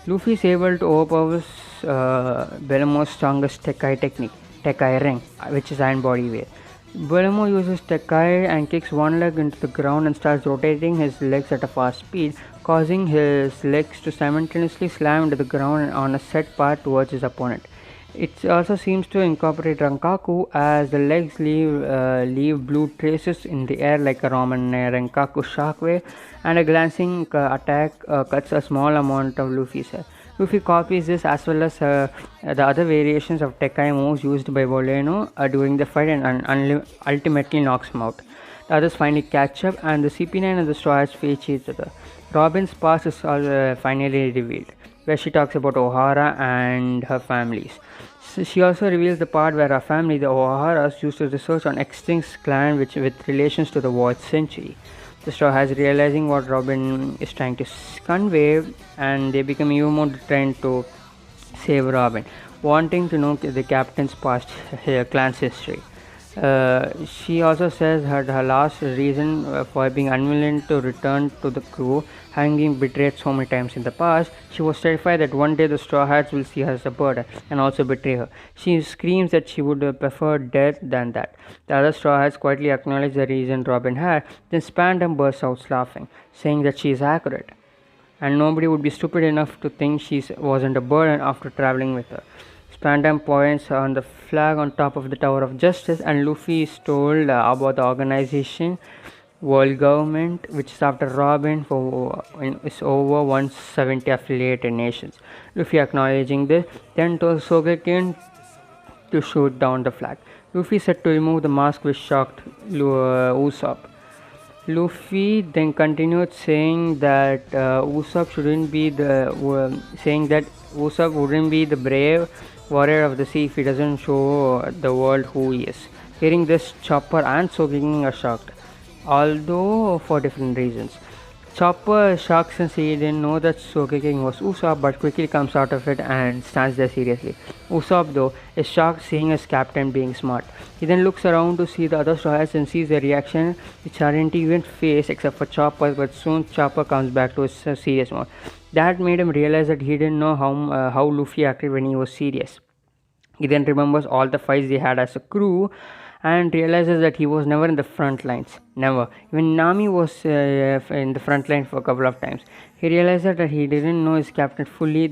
Luffy is able to overpower Berimo's strongest Tekai technique, Tekai Ring, which is Iron Body Weight. Berimo uses Tekai and kicks one leg into the ground and starts rotating his legs at a fast speed, causing his legs to simultaneously slam into the ground on a set path towards his opponent. It also seems to incorporate Rankaku, as the legs leave blue traces in the air like a Roman Rankaku shockwave, and a glancing attack cuts a small amount of Luffy's hair. Luffy copies this as well as the other variations of Tekai moves used by Boleno during the fight and ultimately knocks him out. The others finally catch up and the CP9 and the Straw Hats face each other. Robin's past is finally revealed, where she talks about Ohara and her families. She also reveals the part where her family, the Oharas, used to research on extinct clan with relations to the Void Century. The Straw Hats, realizing what Robin is trying to convey, and they become even more determined to save Robin, wanting to know the captain's past clan's history. She also says her last reason for being unwilling to return to the crew, having been betrayed so many times in the past, she was terrified that one day the Straw Hats will see her as a burden and also betray her. She screams that she would prefer death than that. The other Straw Hats quietly acknowledge the reason Robin had, then Spandam bursts out laughing, saying that she is accurate. and nobody would be stupid enough to think she wasn't a burden after traveling with her. Spandam points on the flag on top of the Tower of Justice, and Luffy is told about the organization World Government, which is after Robin for is over 170 affiliated nations. Luffy acknowledging this, then tells Sogeking to shoot down the flag. Luffy said to remove the mask, which shocked Usopp. Luffy then continued saying that Usopp shouldn't be the saying that Usopp wouldn't be the brave warrior of the sea if he doesn't show the world who he is. Hearing this, Chopper and Sogeking are shocked, although for different reasons. Chopper is shocked since he didn't know that Sogeking was Usopp, but quickly comes out of it and stands there seriously. Usopp, though, is shocked seeing his captain being smart. He then looks around to see the other Straw Hats and sees their reaction, which aren't even face except for Chopper, but soon Chopper comes back to his serious mode. That made him realize that he didn't know how Luffy acted when he was serious. He then remembers all the fights they had as a crew and realizes that he was never in the front lines. Never. Even Nami was in the front line for a couple of times. He realized that he didn't know his captain fully,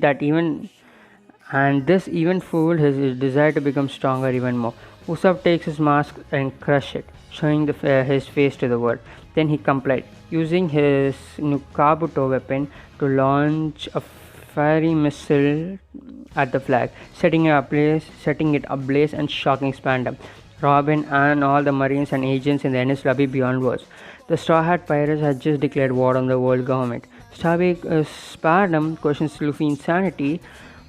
and this even fueled his desire to become stronger even more. Usopp takes his mask and crush it, showing his face to the world. Then he complied, using his new Kabuto weapon to launch a fiery missile at the flag, setting it ablaze and shocking Spandam, Robin, and all the Marines and agents in the Ennis lobby beyond words. The Straw Hat Pirates had just declared war on the world government. Spandam questions Luffy's insanity,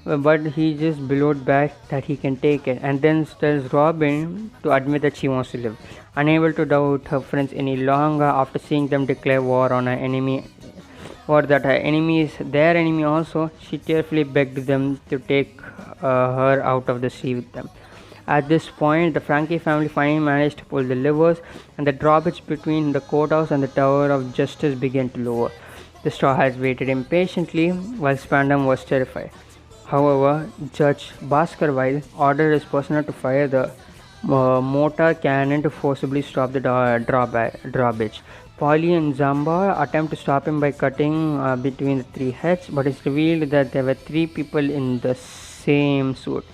but he just bellowed back that he can take it, and then tells Robin to admit that she wants to live. Unable to doubt her friends any longer after seeing them declare war on her enemy, or that her enemy is their enemy also, she tearfully begged them to take her out of the sea with them. At this point, the Frankie family finally managed to pull the levers, and the drawbridge between the courthouse and the Tower of Justice began to lower. The Straw Hats waited impatiently, while Spandam was terrified. However, Judge Baskerville ordered his personnel to fire the mortar cannon to forcibly stop the drawbridge. Polly and Zamba attempt to stop him by cutting between the three heads, but it's revealed that there were three people in the same suit.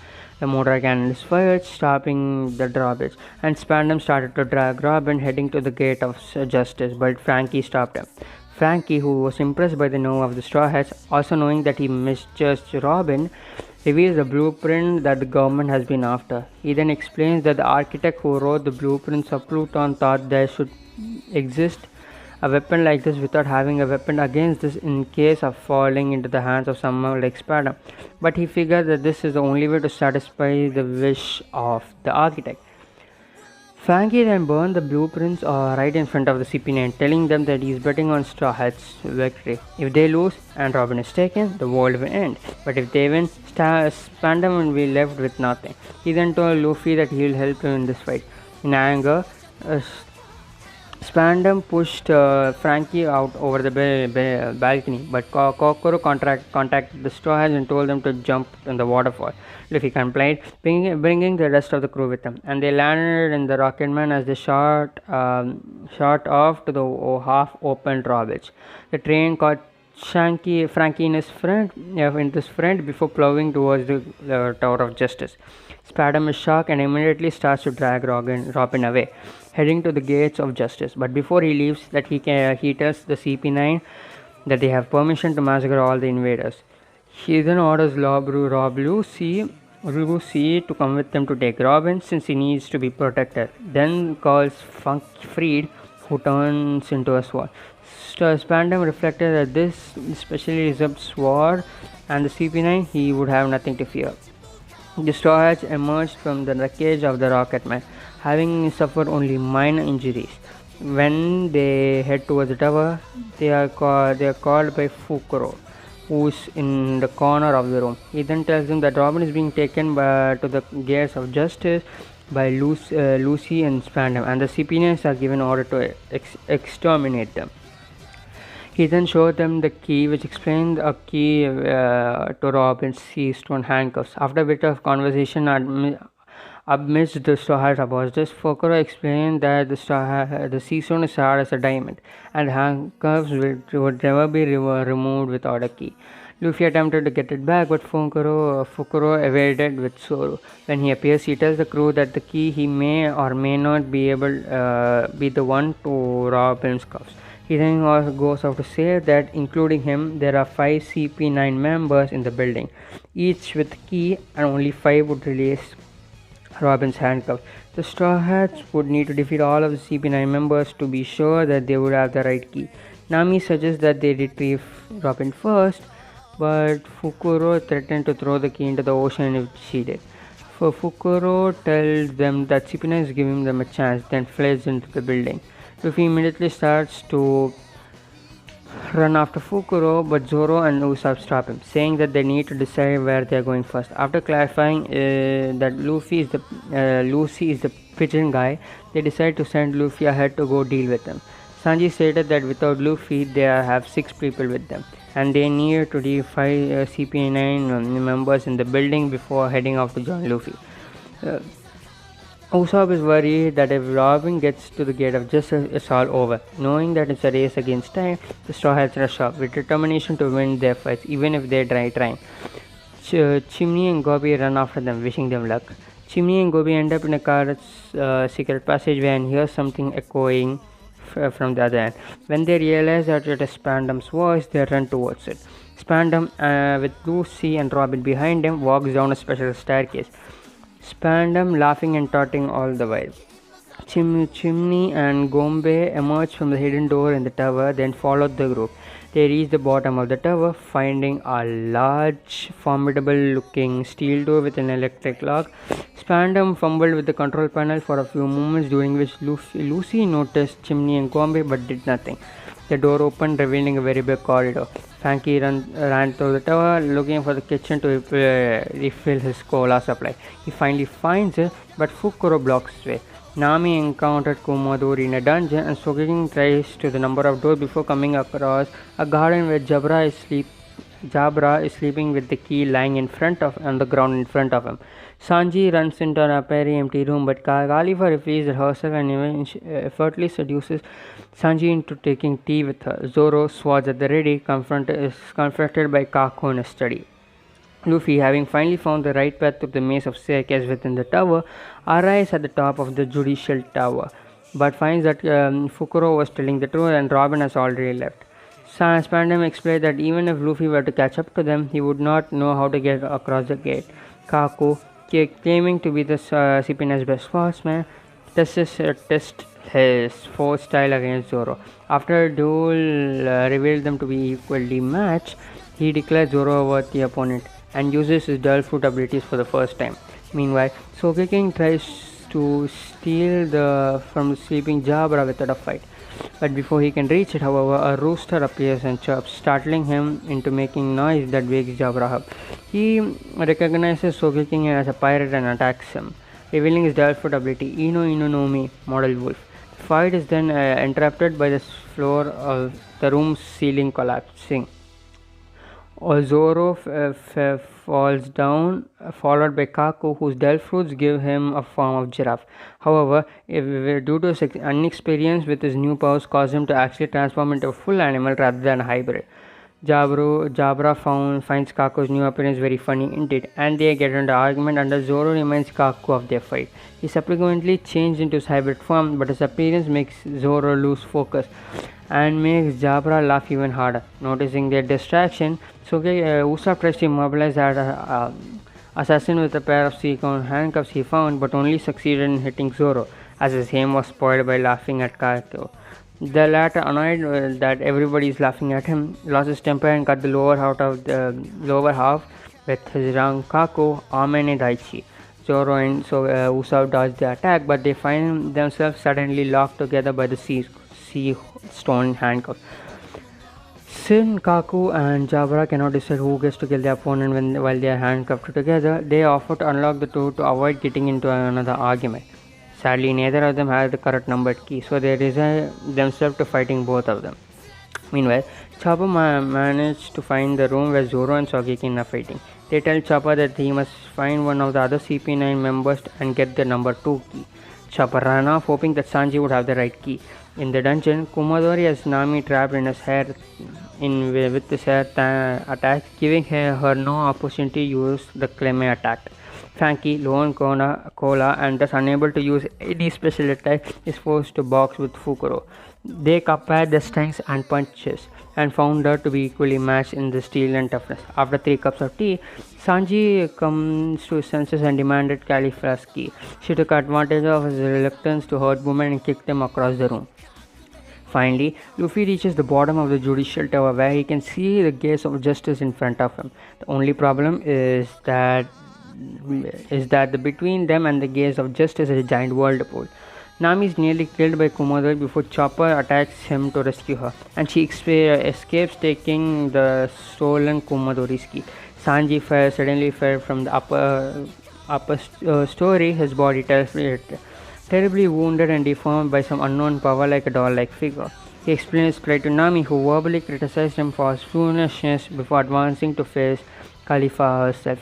The mortar cannon is fired, stopping the drawbridge, and Spandam started to drag Robin, heading to the Gate of Justice, but Frankie stopped him. Frankie, who was impressed by the nerve of the Straw Hats, also knowing that he misjudged Robin, reveals the blueprint that the government has been after. He then explains that the architect who wrote the blueprints of Pluton thought there should exist a weapon like this without having a weapon against this in case of falling into the hands of someone like Spada. But he figured that this is the only way to satisfy the wish of the architect. Frankie then burned the blueprints right in front of the CP9, telling them that he is betting on Straw Hats' victory. If they lose and Robin is taken, the world will end. But if they win, Spandam will be left with nothing. He then told Luffy that he will help him in this fight. In anger, Spandam pushed Frankie out over the balcony, but Kokoro contacted the Straw Hats and told them to jump in the waterfall. Luffy complied, bringing the rest of the crew with him, and they landed in the Rocketman as they shot off to the half-open drawbridge. The train caught Frankie in his front before plowing towards the Tower of Justice. Spandam is shocked and immediately starts to drag Robin away, heading to the Gates of Justice. But before he leaves, he tells the CP9 that they have permission to massacre all the invaders. He then orders Rob Lucy to come with them to take Robin, since he needs to be protected. Then calls Freed, who turns into a sword. Spandam reflected that this specially reserved sword and the CP9 he would have nothing to fear. The Straw Hats emerged from the wreckage of the Rocketman, having suffered only minor injuries. When they head towards the tower, they are called by Fukuro, who's in the corner of the room. He then tells them that Robin is being taken to the Gates of Justice by Lucy and Spandam, and the CP9s are given order to exterminate them. He then showed them the key, which explained a key to Robin's seized on handcuffs. After a bit of conversation, Amidst the Straw Hat apologies, Fukuro explained that the sea stone is hard as a diamond, and handcuffs would never be removed without a key. Luffy attempted to get it back, but Fukuro evaded with Zoro. When he appears, he tells the crew that the key he may or may not be able be the one to Robin's cuffs. He then goes off to say that, including him, there are 5 CP9 members in the building, each with a key, and only 5 would release Robin's handcuffs. The Straw Hats would need to defeat all of the CP9 members to be sure that they would have the right key. Nami suggests that they retrieve Robin first, but Fukuro threatened to throw the key into the ocean if she did. Fukuro tells them that CP9 is giving them a chance, then flies into the building. Luffy immediately starts to run after Fukuro, but Zoro and Usopp stop him, saying that they need to decide where they are going first. After clarifying that Lucy is the pigeon guy, they decide to send Luffy ahead to go deal with them. Sanji stated that without Luffy, they have 6 people with them, and they need to defeat 5 CP9 members in the building before heading off to join Luffy. Usopp is worried that if Robin gets to the gate of justice, it's all over. Knowing that it's a race against time, the Straw Hats rush off with determination to win their fights, even if they trying. Chimney and Gobi run after them, wishing them luck. Chimney and Gobi end up in a car's secret passageway and hear something echoing from the other end. When they realize that it is Spandam's voice, they run towards it. Spandam, with Lucy and Robin behind him, walks down a special staircase. Spandam laughing and taunting all the while. Chimney and Gombe emerge from the hidden door in the tower, then follow the group. They reach the bottom of the tower, finding a large, formidable-looking steel door with an electric lock. Spandam fumbled with the control panel for a few moments, during which Lucy noticed Chimney and Gombe but did nothing. The door opened, revealing a very big corridor. Frankie ran through the tower, looking for the kitchen to refill his cola supply. He finally finds it, but Fukuro blocks his way. Nami encountered Kumadori in a dungeon, and Sogeking tries to the number of doors before coming across a garden where Jabra is sleeping with the key lying on the ground in front of him. Sanji runs into a very empty room, but Khalifa reveals herself and effortlessly seduces Sanji into taking tea with her. Zoro, swords at the ready, is confronted by Kako in a study. Luffy, having finally found the right path to the maze of staircase within the tower, arrives at the top of the judicial tower, but finds that Fukuro was telling the truth and Robin has already left. Spandam explained that even if Luffy were to catch up to them, he would not know how to get across the gate. Kako, claiming to be the CP9's best swordsman, tests his force style against Zoro. After a duel revealed them to be equally matched, he declares Zoro a worthy opponent and uses his dull foot abilities for the first time. Meanwhile, Sogeking tries to steal from the sleeping Jabra without a fight. But before he can reach it, however, a rooster appears and chirps, startling him into making noise that wakes Jabra up. He recognizes Sogeking as a pirate and attacks him, revealing his dull foot ability, Ino Ino no Mi, Model Wolf. The fight is then interrupted by the floor of the room's ceiling collapsing. Zoro falls down, followed by Kako, whose dull fruits give him a form of giraffe. However, due to his inexperience with his new powers, caused him to actually transform into a full animal rather than a hybrid. Jabra finds Kaku's new appearance very funny indeed, and they get into an argument, and Zoro reminds Kaku of their fight. He subsequently changed into his hybrid form, but his appearance makes Zoro lose focus and makes Jabra laugh even harder. Noticing their distraction, Usopp tries to immobilize that assassin with a pair of silicone handcuffs he found, but only succeeded in hitting Zoro, as his aim was spoiled by laughing at Kaku. The latter, annoyed that everybody is laughing at him, lost his temper and cut the lower half with his Rankaku Amene Daichi. Zoro and Usopp dodge the attack, but they find themselves suddenly locked together by the sea stone handcuffs. Since Kaku and Jabra cannot decide who gets to kill their opponent while they are handcuffed together, they offer to unlock the two to avoid getting into another argument. Sadly, neither of them has the correct numbered key, so they resign themselves to fighting both of them. Meanwhile, Chopper managed to find the room where Zoro and Sogeking are fighting. They tell Chopper that he must find one of the other CP9 members and get the number 2 key. Chopper ran off, hoping that Sanji would have the right key. In the dungeon, Kumadori has Nami trapped in his hair with his hair attack, giving her no opportunity to use the Cleme attack. Frankie, low on cola and thus unable to use any special attack, is forced to box with Fukuro. They compared their strengths and punches and found her to be equally matched in the steel and toughness. After 3 cups of tea, Sanji comes to his senses and demanded Khalifa's key. She took advantage of his reluctance to hurt women and kicked him across the room. Finally, Luffy reaches the bottom of the judicial tower where he can see the gaze of justice in front of him. The only problem is that between them and the gaze of justice is a giant whirlpool. Nami is nearly killed by Kumadori before Chopper attacks him to rescue her, and she escapes taking the stolen Kumadori's key. Sanji suddenly fell from the upper story. His body terribly wounded and deformed by some unknown power like a doll-like figure. He explained his plight to Nami, who verbally criticized him for his foolishness before advancing to face Khalifa herself.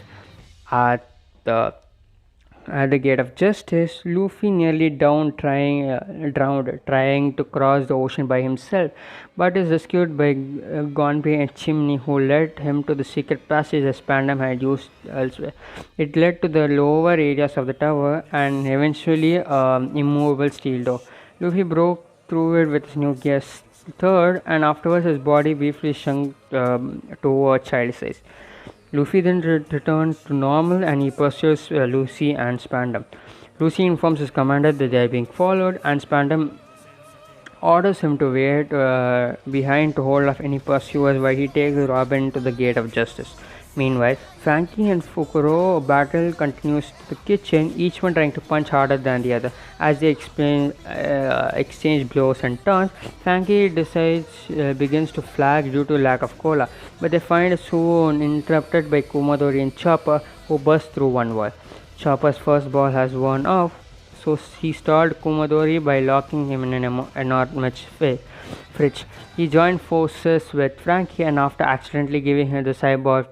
At the gate of justice, Luffy nearly drowned trying to cross the ocean by himself, but is rescued by Gonbei and Chimney, who led him to the secret passage that Spandam had used elsewhere. It led to the lower areas of the tower and eventually immovable steel door. Luffy broke through it with his new gear's third, and afterwards his body briefly shrunk to a child size. Luffy then returns to normal and he pursues Lucy and Spandam. Lucy informs his commander that they are being followed, and Spandam orders him to wait behind to hold off any pursuers while he takes Robin to the gate of justice. Meanwhile, Frankie and Fukuro battle continues to the kitchen, each one trying to punch harder than the other. As they exchange blows and turns, Frankie begins to flag due to lack of cola, but they find it soon interrupted by Kumadori and Chopper, who burst through one wall. Chopper's first ball has worn off, so he stalled Kumadori by locking him in an enormous fridge. He joined forces with Frankie, and after accidentally giving him the cyborg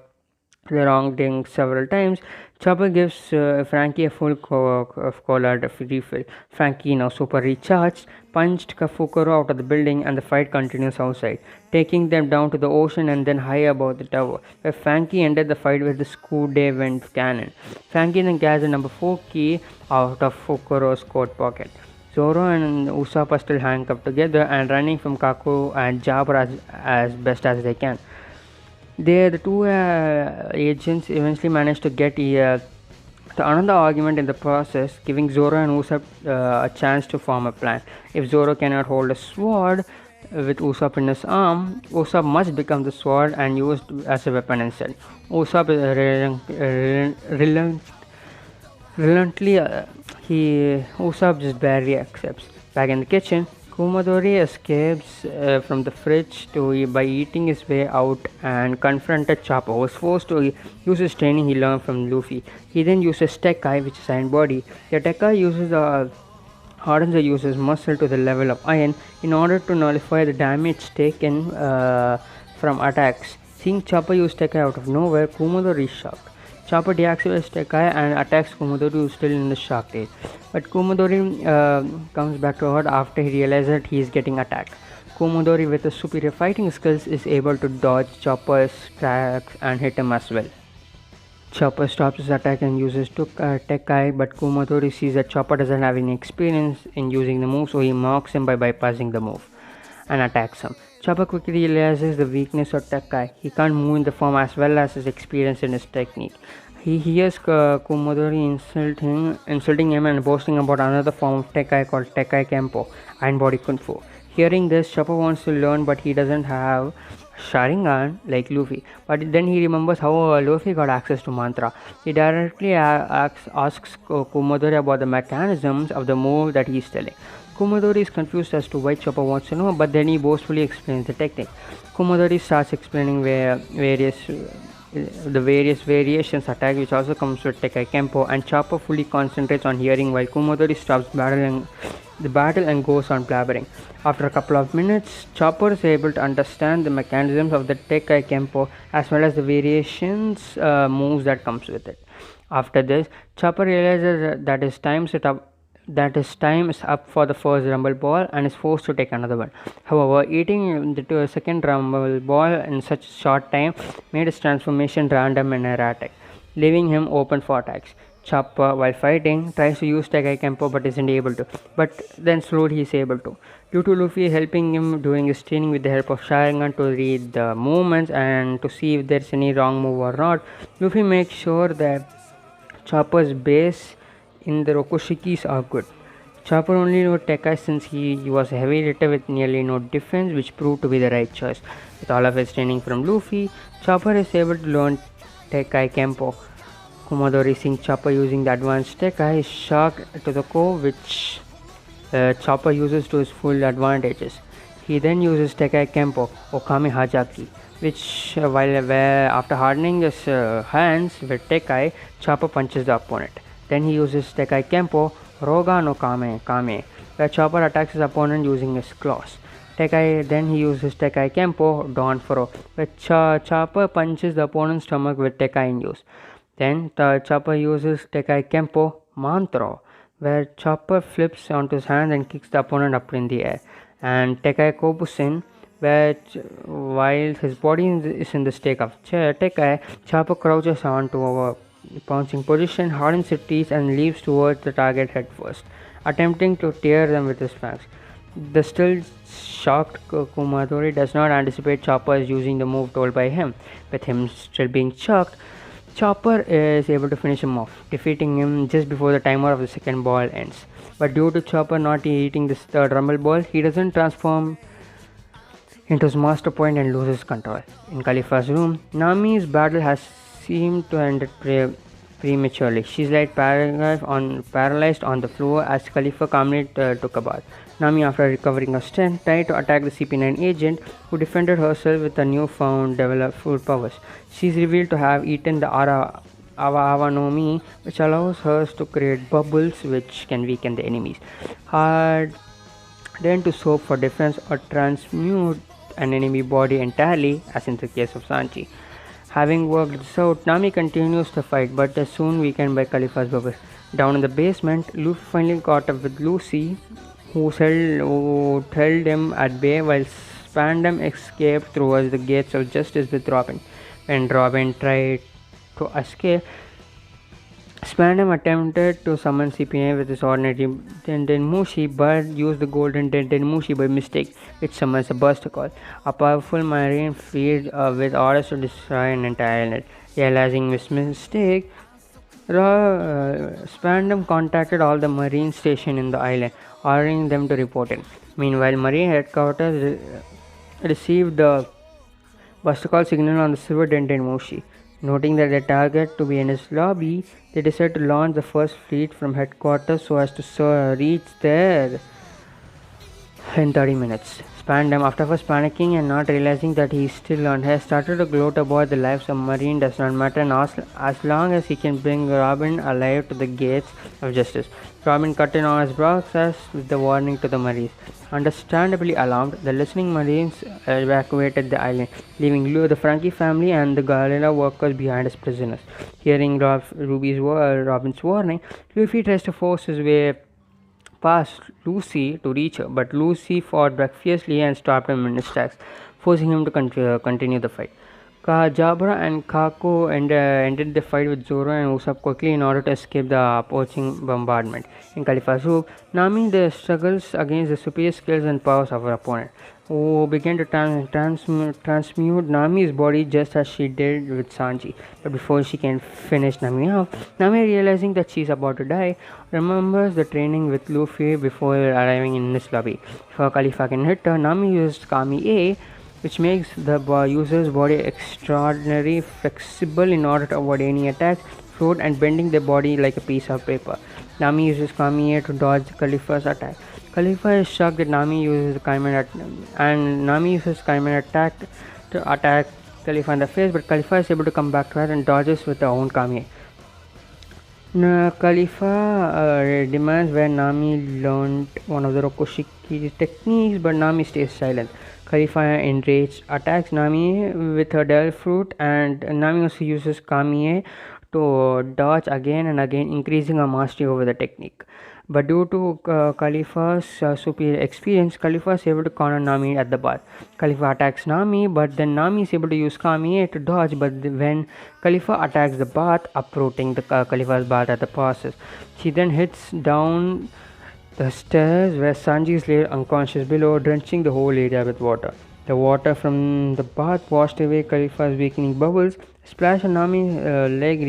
the wrong thing several times, Chopper gives Frankie a full of cola refill. Frankie, now super recharged, punched Fukuro out of the building, and the fight continues outside, taking them down to the ocean and then high above the tower, where Frankie ended the fight with the Scoot Day vent cannon. Frankie then gets the number 4 key out of Fukuro's coat pocket. Zoro and Usopp are still handcuffed together and running from Kaku and Jabra as best as they can. The two agents eventually manage to get to another argument in the process, giving Zoro and Usopp a chance to form a plan. If Zoro cannot hold a sword with Usopp in his arm, Usopp must become the sword and used as a weapon instead. Usopp Usopp just barely accepts. Back in the kitchen, Kumadori escapes from the fridge by eating his way out and confronted Chopper, who was forced to use his training he learned from Luffy. He then uses Tekkai, which is Iron Body. The Tekkai hardens the user's muscle to the level of iron in order to nullify the damage taken from attacks. Seeing Chopper use Tekkai out of nowhere, Kumadori is shocked. Chopper deactivates Tekkai and attacks Kumadori, who is still in the shock state. But Kumadori comes back to Earth after he realizes that he is getting attacked. Kumadori, with his superior fighting skills, is able to dodge Chopper's attacks and hit him as well. Chopper stops his attack and uses Tekkai, but Kumadori sees that Chopper doesn't have any experience in using the move, so he mocks him by bypassing the move and attacks him. Chopper quickly realizes the weakness of Tekkai. He can't move in the form as well as his experience in his technique. He hears Kumadori insulting him and boasting about another form of Tekkai called Tekkai Kenpo, Iron Body Kung Fu. Hearing this, Chopper wants to learn, but he doesn't have Sharingan like Luffy. But then he remembers how Luffy got access to mantra. He directly asks Kumadori about the mechanisms of the move that he's telling. Kumadori is confused as to why Chopper wants to know, but then he boastfully explains the technique. Kumadori starts explaining various variations attack, which also comes with Tekkai Kenpo, and Chopper fully concentrates on hearing while Kumadori stops the battle and goes on blabbering. After a couple of minutes, Chopper is able to understand the mechanisms of the Tekai Kempo as well as the variations moves that comes with it. After this, Chopper realizes that his time is up for the first rumble ball and is forced to take another one. However, eating the second rumble ball in such a short time made his transformation random and erratic, leaving him open for attacks. Chopper, while fighting, tries to use Tekai Kempo but isn't able to. But then slowly he is able to. Due to Luffy helping him doing his training with the help of Sharingan to read the movements and to see if there's any wrong move or not, Luffy makes sure that Chopper's base in the Rokushikis are good. Chopper only knew Tekai since he was a heavy hitter with nearly no defense, which proved to be the right choice. With all of his training from Luffy, Chopper is able to learn Tekai Kempo. Kumadori seeing Chopper using the advanced Tekai is shocked to the core, which Chopper uses to his full advantages. He then uses Tekai Kempo, Okame Hajaki, which after hardening his hands with Tekai, Chopper punches the opponent. Then he uses Tekai Kempo, Roga no Kame, where Chopper attacks his opponent using his claws. Then he uses Tekai Kempo, Dawn Furrow, where Chopper punches the opponent's stomach with Tekai in use. Then Chopper uses Tekai Kempo, Mantro, where Chopper flips onto his hand and kicks the opponent up in the air. And Tekai Kobusin, where while his body is in the state of Tekai, Chopper crouches onto a pouncing position, hardens his teeth and leaps towards the target head first, attempting to tear them with his fangs. The still shocked Kumadori does not anticipate Chopper is using the move told by him. With him still being shocked, Chopper is able to finish him off, defeating him just before the timer of the second ball ends. But due to Chopper not eating this third rumble ball, he doesn't transform into his master point and loses control. In Khalifa's room, Nami's battle has seemed to end prematurely. She's like paralyzed on the floor as Khalifa calmly took a bath. Nami, after recovering her strength, tried to attack the CP9 agent, who defended herself with her newfound developed full powers. She's revealed to have eaten the Awa no Mi, which allows her to create bubbles which can weaken the enemies. Hard then to soap for defense or transmute an enemy body entirely, as in the case of Sanji. Having worked this out, Nami continues the fight but is soon weakened by Khalifa's bubbles. Down in the basement, Luffy finally caught up with Lucy, who held him at bay while Spandam escaped through the gates of justice with Robin. When Robin tried to escape, Spandam attempted to summon CP9 with his ordinary Denmushi but used the golden Denmushi by mistake, which summons a Buster Call, a powerful marine fleet with orders to destroy an entire island. Realizing his mistake, Spandam contacted all the marine stations in the island, ordering them to report it. Meanwhile, Marine headquarters received the Buster Call signal on the silver Denmushi. Noting that the target to be in his lobby, they decided to launch the first fleet from headquarters so as to reach there in 30 minutes. Spandam, after first panicking and not realizing that he is still on air, started to gloat about the life of Marine does not matter as long as he can bring Robin alive to the gates of justice. Robin cut in on his broadcast with the warning to the Marines. Understandably alarmed, the listening Marines evacuated the island, leaving the Frankie family and the guerrilla workers behind as prisoners. Hearing Robin's warning, Luffy tries to force his way past Lucy to reach her, but Lucy fought back fiercely and stopped him in his tracks, forcing him to continue the fight. Jabra and Kako ended the fight with Zoro and Usopp quickly in order to escape the approaching bombardment. In Khalifa's room, Nami struggles against the superior skills and powers of her opponent, who began to transmute Nami's body just as she did with Sanji. But before she can finish Nami off, Nami, realizing that she is about to die, remembers the training with Luffy before arriving in his lobby. Before Khalifa can hit her, Nami used Kami A, which makes the user's body extraordinarily flexible in order to avoid any attacks, float and bending their body like a piece of paper. Nami uses Kami A to dodge Khalifa's attack. Khalifa is shocked that Nami uses Kaiman attack to attack Khalifa in the face, but Khalifa is able to come back to her and dodges with her own Kami. Khalifa demands where Nami learned one of the Rokoshiki techniques, but Nami stays silent. Khalifa, enraged, attacks Nami with her devil fruit, and Nami also uses Kamiye to dodge again and again, increasing her mastery over the technique. But due to Khalifa's superior experience, Khalifa is able to corner Nami at the bar. Khalifa attacks Nami, but then Nami is able to use Kamiye to dodge. But when Khalifa attacks the bath, uprooting the Khalifa's bath at the process, she then hits down the stairs where Sanji is laid unconscious below, drenching the whole area with water. The water from the bath washed away Khalifa's weakening bubbles. Splash and Nami let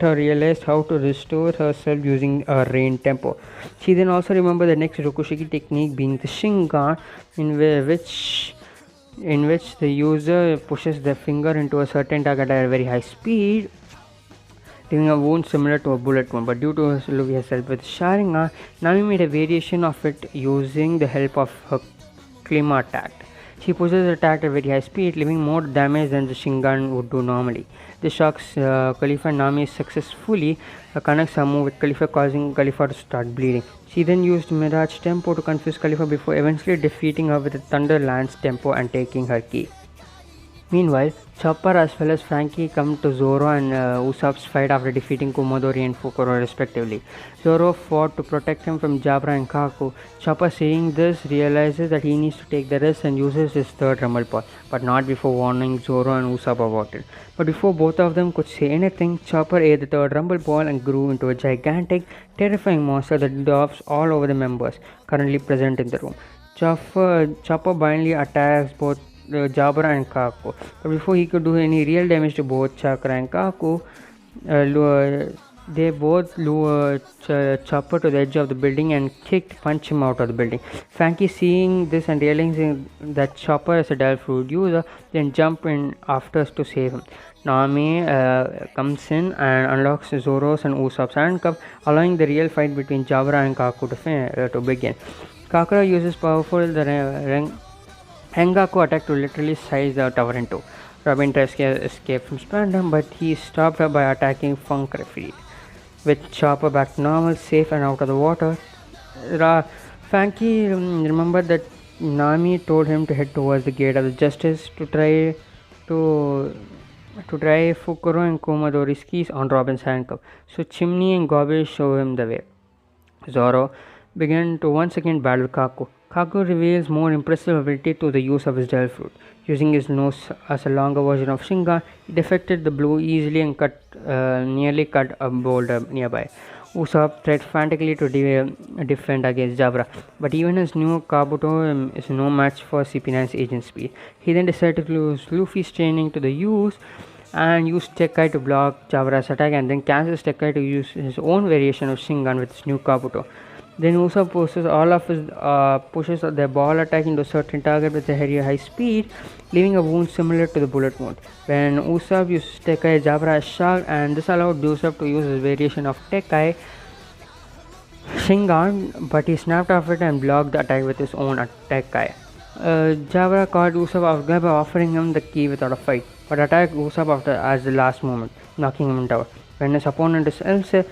her realize how to restore herself using a rain tempo. She then also remembered the next Rokushiki technique being the Shingan, in which the user pushes their finger into a certain target at a very high speed, leaving a wound similar to a bullet wound. But due to Luffy herself with Sharingan, Nami made a variation of it using the help of her Klima attack. She pushes the attack at very high speed, leaving more damage than the Shingan would do normally. This shocks Khalifa, and Nami successfully connects her move with Khalifa, causing Khalifa to start bleeding. She then used Mirage Tempo to confuse Khalifa before eventually defeating her with a Thunder Lance Tempo and taking her key. Meanwhile, Chopper as well as Frankie come to Zoro and Usopp's fight after defeating Komodori and Fukuro respectively. Zoro fought to protect him from Jabra and Kaku. Chopper, seeing this, realizes that he needs to take the risk and uses his third Rumble Paw, but not before warning Zoro and Usopp about it. But before both of them could say anything, Chopper ate the third Rumble Ball and grew into a gigantic, terrifying monster that dwarfs all over the members currently present in the room. Chopper blindly attacks both Jabra and Kaku. But before he could do any real damage to both Chakra and Kaku, they both lured Chopper to the edge of the building and punched him out of the building. Frankie, seeing this and realizing that Chopper is a devil fruit user, then jump in after to save him. Nami comes in and unlocks Zoro's and Usopp's handcuff, allowing the real fight between Jabra and Kaku to begin. Kakura uses powerful Hengaku attack to literally size the tower in two. Robin tries to escape from Spandam, but he is stopped by attacking Funk Referee. With Chopper back to normal, safe and out of the water, Frankie remembered that Nami told him to head towards the Gate of the Justice to try Fukuro and Komodori's keys on Robin's handcuff. So Chimney and Gobi show him the way. Zoro began to once again battle Kaku. Kaku reveals more impressive ability to the use of his devil fruit. Using his nose as a longer version of Shingan, he deflected the blow easily and nearly cut a boulder nearby. Usopp tried frantically to defend against Jabra, but even his new Kabuto is no match for CP9's agent speed. He then decided to use Luffy's training to the use and use Tekkai to block Jabra's attack, and then cancels Tekkai to use his own variation of Shingan with his new Kabuto. Then Usopp pushes their ball attack into a certain target with a very high speed, leaving a wound similar to the bullet wound. When Usopp uses Tekkai, Jabra is shocked, and this allowed Usopp to use his variation of Tekkai Shingan, but he snapped off it and blocked the attack with his own Tekkai. Jabra caught Usopp off guard by offering him the key without a fight, but attacked Usopp at the last moment, knocking him down. When his opponent is elsewhere,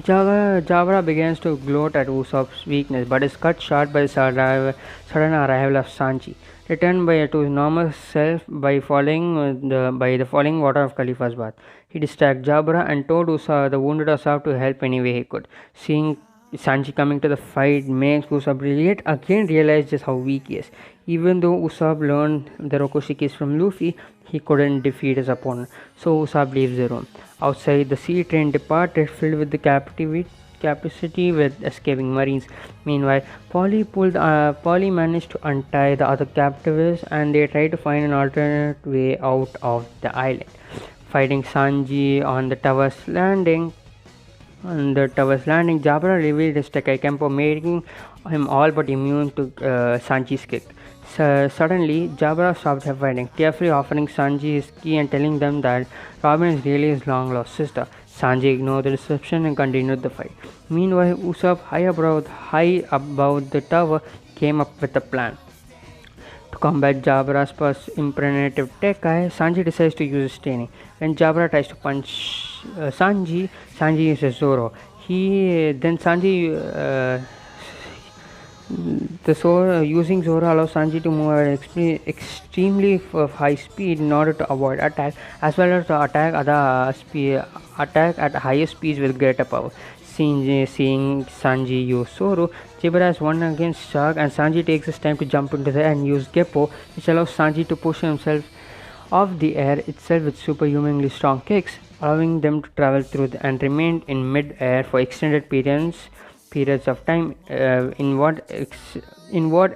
Jabra begins to gloat at Usopp's weakness, but is cut short by the sudden arrival of Sanji. Returned to his normal self by the falling water of Khalifa's bath. He distracted Jabra and told the wounded Usopp to help any way he could. Seeing Sanji coming to the fight makes Usopp yet again realize just how weak he is. Even though Usopp learned the Rokushikis from Luffy, he couldn't defeat his opponent, so Usopp leaves the room. Outside, the sea train departed, filled with the capacity with escaping marines. Meanwhile, Polly managed to untie the other captives, and they tried to find an alternate way out of the island. Fighting Sanji on the tower's landing, Jabra revealed his Tekkai Kempo, making him all but immune to Sanji's kick. Suddenly, Jabra stopped fighting, carefully offering Sanji his key and telling them that Robin is really his long-lost sister. Sanji ignored the deception and continued the fight. Meanwhile, Usopp, high above the tower, came up with a plan. To combat Jabra's impregnative Tekkai, Sanji decides to use his training. When Jabra tries to punch Sanji. Sanji uses Zoro. Sanji the Zoro using Zoro allows Sanji to move at extremely high speed in order to avoid attack, as well as to attack at higher speeds with greater power. Seeing Sanji use Zoro, Chibara has won against Shark, and Sanji takes his time to jump into the air and use Geppo, which allows Sanji to push himself off the air itself with superhumanly strong kicks, allowing them to travel through and remain in mid-air for extended periods of time in what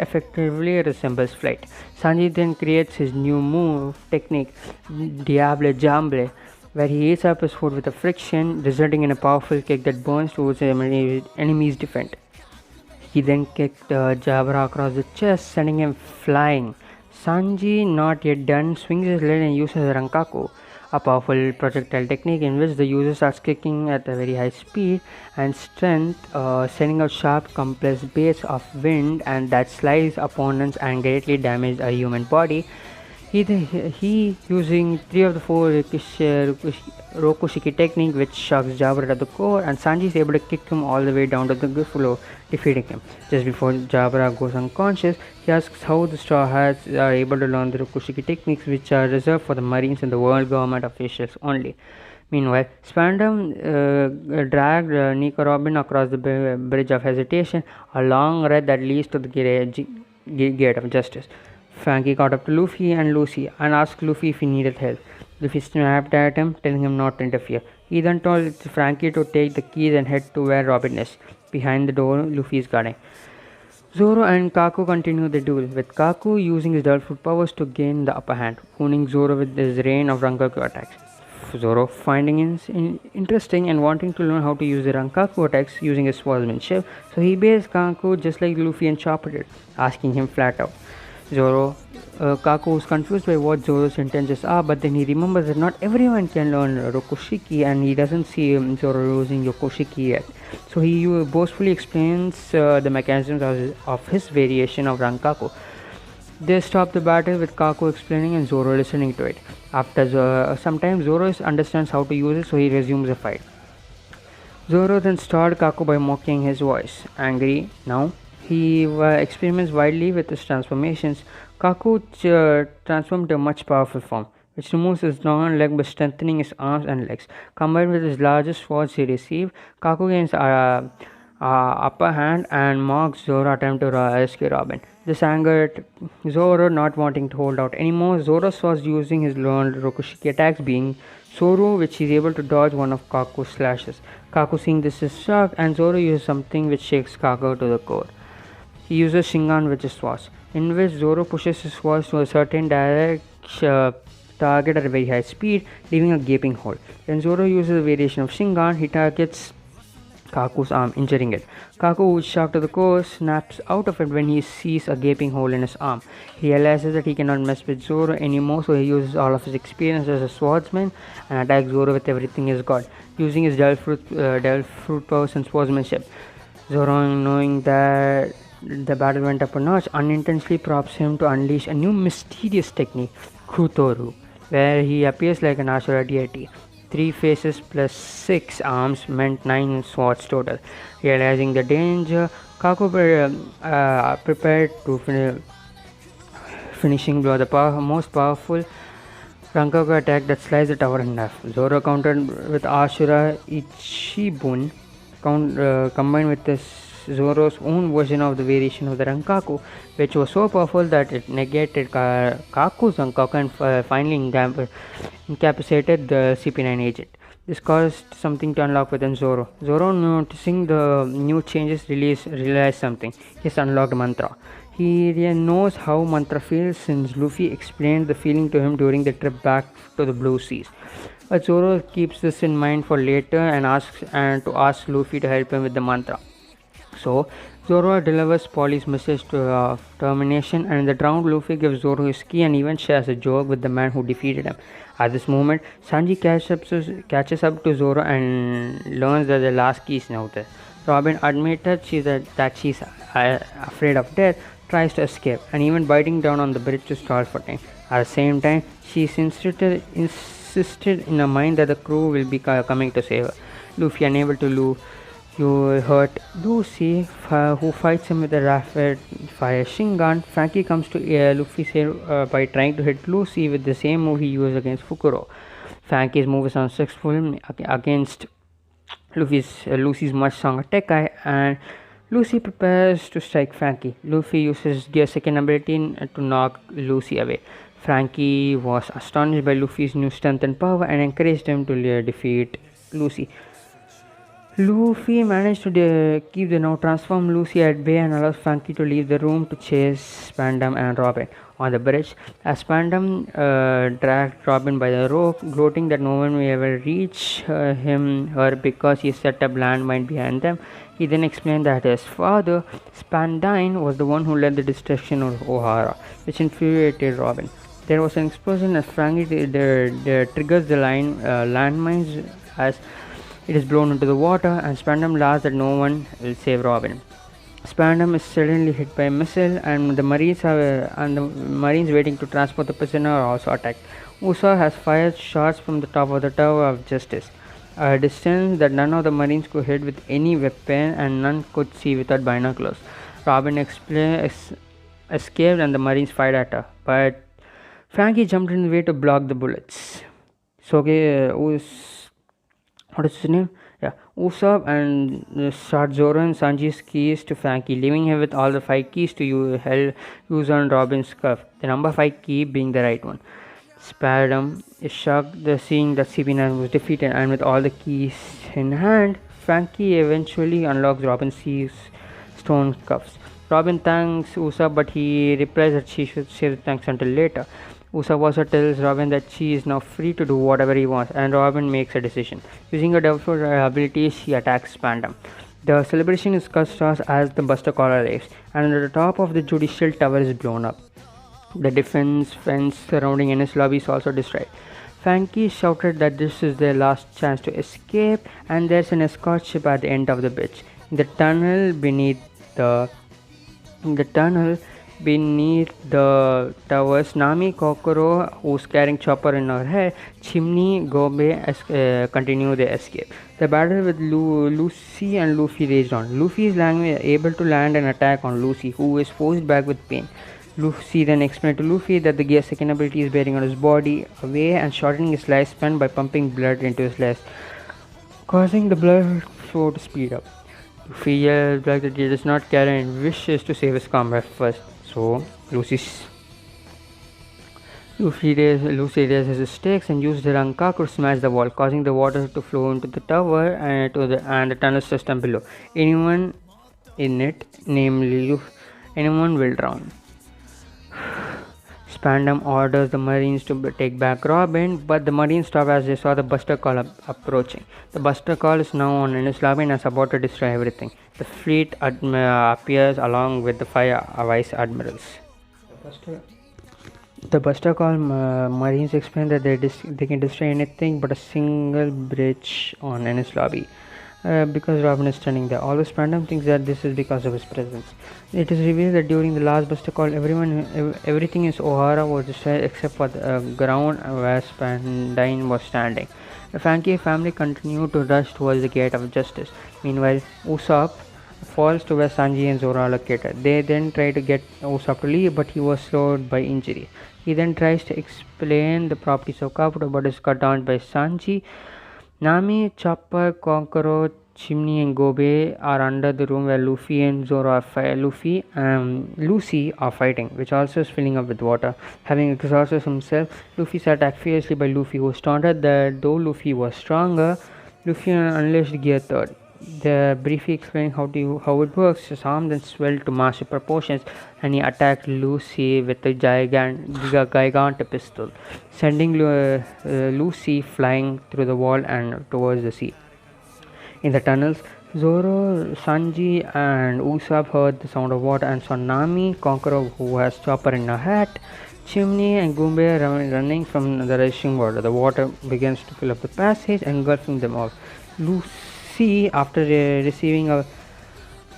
effectively resembles flight. Sanji then creates his new move technique, Diable Jamble, where he eats up his food with a friction, resulting in a powerful kick that burns towards the enemy's defense. He then kicked Jabra across the chest, sending him flying. Sanji, not yet done, swings his leg and uses Rankaku, a powerful projectile technique in which the user starts kicking at a very high speed and strength, sending out sharp compressed baits of wind and that slice opponents and greatly damage a human body. He using 3 of the 4 Rokushiki technique, which shocks Jabra at the core, and Sanji is able to kick him all the way down to the floor, defeating him. Just before Jabra goes unconscious, he asks how the Straw Hats are able to learn the Rokushiki techniques, which are reserved for the Marines and the world government officials only. Meanwhile, Spandam dragged Nico Robin across the Bridge of Hesitation, a long red that leads to the Gate of Justice. Frankie caught up to Luffy and Lucy and asked Luffy if he needed help. Luffy snapped at him, telling him not to interfere. He then told Frankie to take the keys and head to where Robin is. Behind the door, Luffy is guarding. Zoro and Kaku continue the duel, with Kaku using his dull fruit powers to gain the upper hand, wounding Zoro with his rain of Rankaku attacks. Zoro, finding it interesting and wanting to learn how to use the Rankaku attacks using his swordsmanship, so he based Kaku just like Luffy and Chopper did, asking him flat out. Kaku is confused by what Zoro's intentions are, but then he remembers that not everyone can learn Rokushiki and he doesn't see Zoro using Yokoshiki yet. So he boastfully explains the mechanisms of his variation of Rankaku. They stop the battle with Kaku explaining and Zoro listening to it. After some time, Zoro understands how to use it, so he resumes the fight. Zoro then started Kaku by mocking his voice. Angry now, he experiments widely with his transformations. Kaku transformed to a much powerful form, which removes his long leg by strengthening his arms and legs. Combined with his largest swords he received, Kaku gains upper hand and mocks Zoro attempt to rescue Robin. This angered Zoro, not wanting to hold out anymore. Zoro starts using his learned Rokushiki attacks, being Soru, which he is able to dodge one of Kaku's slashes. Kaku, seeing this, is shocked, and Zoro uses something which shakes Kaku to the core. He uses Shingan, which is swords, in which Zoro pushes his swords to a certain target at a very high speed, leaving a gaping hole. When Zoro uses a variation of Shingan, he targets Kaku's arm, injuring it. Kaku, who is shocked to the core, snaps out of it when he sees a gaping hole in his arm. He realizes that he cannot mess with Zoro anymore, so he uses all of his experience as a swordsman and attacks Zoro with everything he's got, using his Delph fruit powers and swordsmanship. Zoro, knowing that the battle went up a notch, unintentionally prompts him to unleash a new mysterious technique, Kutoru, where he appears like an Ashura deity. 3 faces plus 6 arms meant 9 swords total. Realizing the danger, Kaku prepared to finishing blow, the most powerful Rankaku attack that sliced the tower in half. Zoro countered with Ashura Ichibun, combined with this Zoro's own version of the variation of the Rankaku, which was so powerful that it negated Kaku's Rankaku and finally incapacitated the CP9 agent. This caused something to unlock within Zoro. Zoro, noticing the new changes, realized something. He has unlocked Mantra. He knows how Mantra feels since Luffy explained the feeling to him during the trip back to the Blue Seas. But Zoro keeps this in mind for later and asks Luffy to help him with the Mantra. So, Zoro delivers Polly's message to termination, and in the drowned Luffy gives Zoro his key and even shares a joke with the man who defeated him. At this moment, Sanji catches up to Zoro and learns that the last key is now there. Robin admitted that she's afraid of death, tries to escape, and even biting down on the bridge to stall for time. At the same time, she is insisted in her mind that the crew will be coming to save her. Luffy, unable to you hurt Lucy, who fights him with a rapid fire Shingan. Frankie comes to Luffy's aid by trying to hit Lucy with the same move he used against Fukuro. Frankie's move is unsuccessful against Lucy's much stronger Tekai, and Lucy prepares to strike Frankie. Luffy uses Gear's second ability to knock Lucy away. Frankie was astonished by Luffy's new strength and power and encouraged him to defeat Lucy. Luffy managed to keep the now transformed Lucy at bay and allows Frankie to leave the room to chase Spandam and Robin. On the bridge, as Spandam dragged Robin by the rope, gloating that no one will ever reach her because he set up landmine behind them. He then explained that his father, Spandine, was the one who led the destruction of Ohara, which infuriated Robin. There was an explosion as Frankie triggers the landmines as it is blown into the water, and Spandam laughs that no one will save Robin. Spandam is suddenly hit by a missile, and the Marines waiting to transport the prisoner are also attacked. Usopp has fired shots from the top of the Tower of Justice, a distance that none of the Marines could hit with any weapon and none could see without binoculars. Robin escaped and the Marines fired at her, but Frankie jumped in the way to block the bullets. So, what is his name? Yeah, Usopp and shot Zoro and Sanji's keys to Frankie, leaving him with all the 5 keys to use on Robin's cuff, the number 5 key being the right one. Spandam is shocked seeing that CP9 was defeated, and with all the keys in hand, Frankie eventually unlocks Robin's stone cuffs. Robin thanks Usopp, but he replies that she should save the thanks until later. Usopp also tells Robin that she is now free to do whatever he wants, and Robin makes a decision. Using her doubtful abilities, she attacks Spandam. The celebration is cut short as the Buster Call arrives, and the top of the judicial tower is blown up. The defense fence surrounding Enies Lobby is also destroyed. Frankie shouted that this is their last chance to escape, and there's an escort ship at the end of the bridge. In the tunnel beneath the towers, Nami, Kokoro, who's carrying Chopper in her head, Chimney, Gobe continue their escape. The battle with Lucy and Luffy raged on. Luffy is able to land an attack on Lucy, who is forced back with pain. Lucy then explained to Luffy that the Gear's second ability is bearing on his body away and shortening his lifespan by pumping blood into his legs, causing the blood flow to speed up. Luffy yells back that he does not care and wishes to save his comrade first. So Lucy raises his stakes and uses the Rankaku to smash the wall, causing the water to flow into the tower and the tunnel system below. Anyone in it, namely anyone, will drown. Spandam orders the Marines to take back Robin, but the Marines stop as they saw the Buster Call approaching. The Buster Call is now on Enies Lobby and is about to destroy everything. The fleet appears along with the 5 vice admirals. The Buster Call Marines explain that they can destroy anything but a single bridge on Enies Lobby. Because Robin is standing there. Although Spandam thinks that this is because of his presence. It is revealed that during the last Buster Call, everything in Ohara was destroyed except for the ground where Spandine was standing. The Frankie family continued to rush towards the Gate of Justice. Meanwhile, Usopp falls to where Sanji and Zoro are located. They then try to get Usopp to leave, but he was slowed by injury. He then tries to explain the properties of Kabuto, but is cut down by Sanji. Nami, Chopper, Kokoro, Chimney and Gobe are under the room where Luffy and Lucy are fighting, which also is filling up with water. Having exhausted himself, Luffy is attacked fiercely by Luffy, who taunted that though Luffy was stronger, Luffy unleashed Gear 3rd. They briefly explained how it works. His arm then swelled to massive proportions, and he attacked Lucy with a gigantic pistol, sending Lucy flying through the wall and towards the sea. In the tunnels, Zoro, Sanji, and Usopp heard the sound of water and saw Nami, Kokoro, who has Chopper in her hat, Chimney, and Goombay running from the rushing water. The water begins to fill up the passage, engulfing them all. Lucy, after receiving a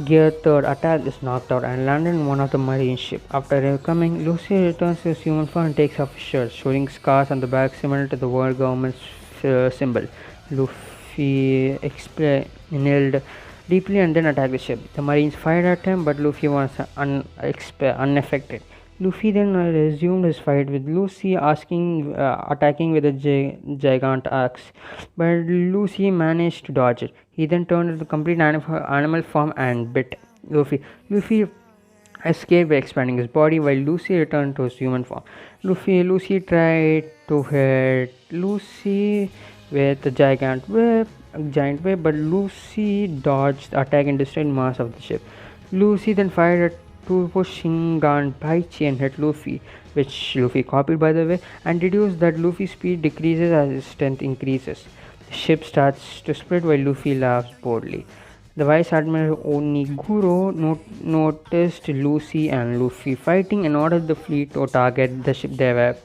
Gear third attack is knocked out and landed in one of the marine ship. After recovering, Lucy returns to his human form and takes off his shirt, showing scars on the back similar to the world government's symbol. Luffy explained deeply and then attacked the ship. The marines fired at him, but Luffy was unaffected. Luffy then resumed his fight with Lucy, attacking with a gigant axe, but Lucy managed to dodge it. He then turned into the complete animal form and bit Luffy. Luffy escaped by expanding his body while Lucy returned to his human form. Lucy tried to hit Lucy with a giant whip, but Lucy dodged the attack and destroyed mass of the ship. Lucy then fired a Turbo Shingan Paichi and hit Luffy, which Luffy copied by the way, and deduced that Luffy's speed decreases as his strength increases. The ship starts to split while Luffy laughs boldly. The Vice Admiral Oniguro noticed Lucy and Luffy fighting and ordered the fleet to target the ship they were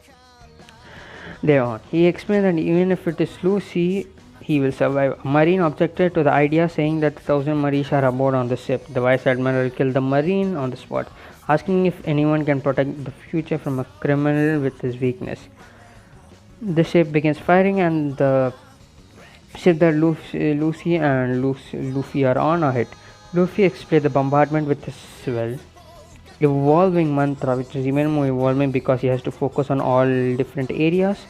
on. He explained that even if it is Lucy, he will survive. A Marine objected to the idea, saying that 1,000 Marines are aboard on the ship. The Vice Admiral killed the Marine on the spot, asking if anyone can protect the future from a criminal with his weakness. The ship begins firing, and the ship that Lucy and Luffy are on are hit. Luffy explained the bombardment with his evolving mantra, which is even more evolving because he has to focus on all different areas.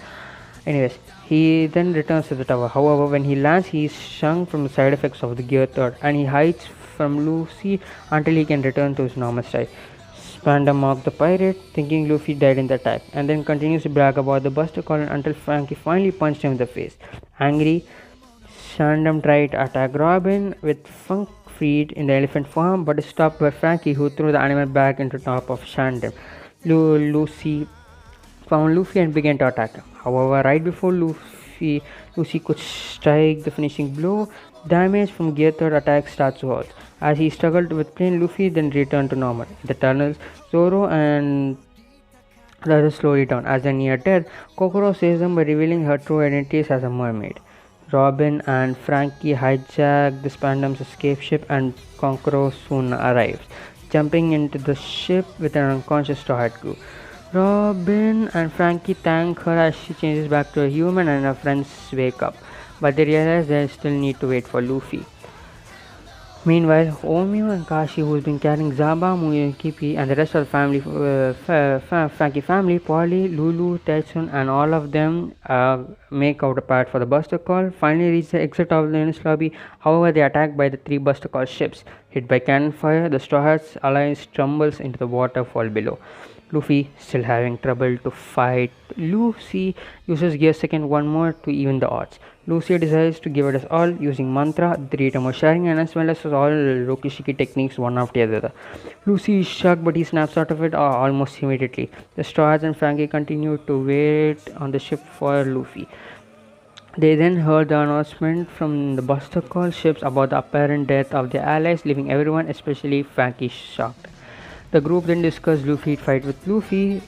Anyways, he then returns to the tower. However, when he lands, he is shrunk from the side effects of the Gear Third, and he hides from Lucy until he can return to his normal state. Spandam mocked the pirate, thinking Luffy died in the attack, and then continues to brag about the Buster Collar until Frankie finally punched him in the face. Angry, Spandam tried to attack Robin with Funk Freed in the elephant form, but is stopped by Frankie, who threw the animal back into the top of Spandam. Lucy found Luffy and began to attack him. However, right before Lucy could strike the finishing blow, damage from Gear Third attack starts to halt. As he struggled with pain, Luffy then returned to normal. In the tunnels, Zoro and the others slowly down. As they near death, Kokoro saves them by revealing her true identities as a mermaid. Robin and Frankie hijack the Spandam's escape ship, and Kokoro soon arrives, jumping into the ship with an unconscious Straw Hat crew. Robin and Frankie thank her as she changes back to a human, and her friends wake up, but they realize they still need to wait for Luffy. Meanwhile, Omio and Kashi, who's been carrying Zaba, Muyokipi, and the rest of the family, Frankie family, Polly, Lulu, Tetsun, and all of them make out a path for the Buster Call, finally reach the exit of the Enies lobby. However, they are attacked by the 3 Buster Call ships. Hit by cannon fire, the Straw Hats alliance tumbles into the waterfall below. Luffy, still having trouble to fight Lucy, uses Gear Second one more to even the odds. Lucy decides to give it his all using mantra, the Ritamo sharing, and as well as all Rokushiki techniques one after the other. Lucy is shocked, but he snaps out of it almost immediately. The Straw Hats and Frankie continue to wait on the ship for Luffy. They then heard the announcement from the Buster Call ships about the apparent death of their allies, leaving everyone, especially Frankie, shocked. The group then discussed Lucy's fight with Luffy,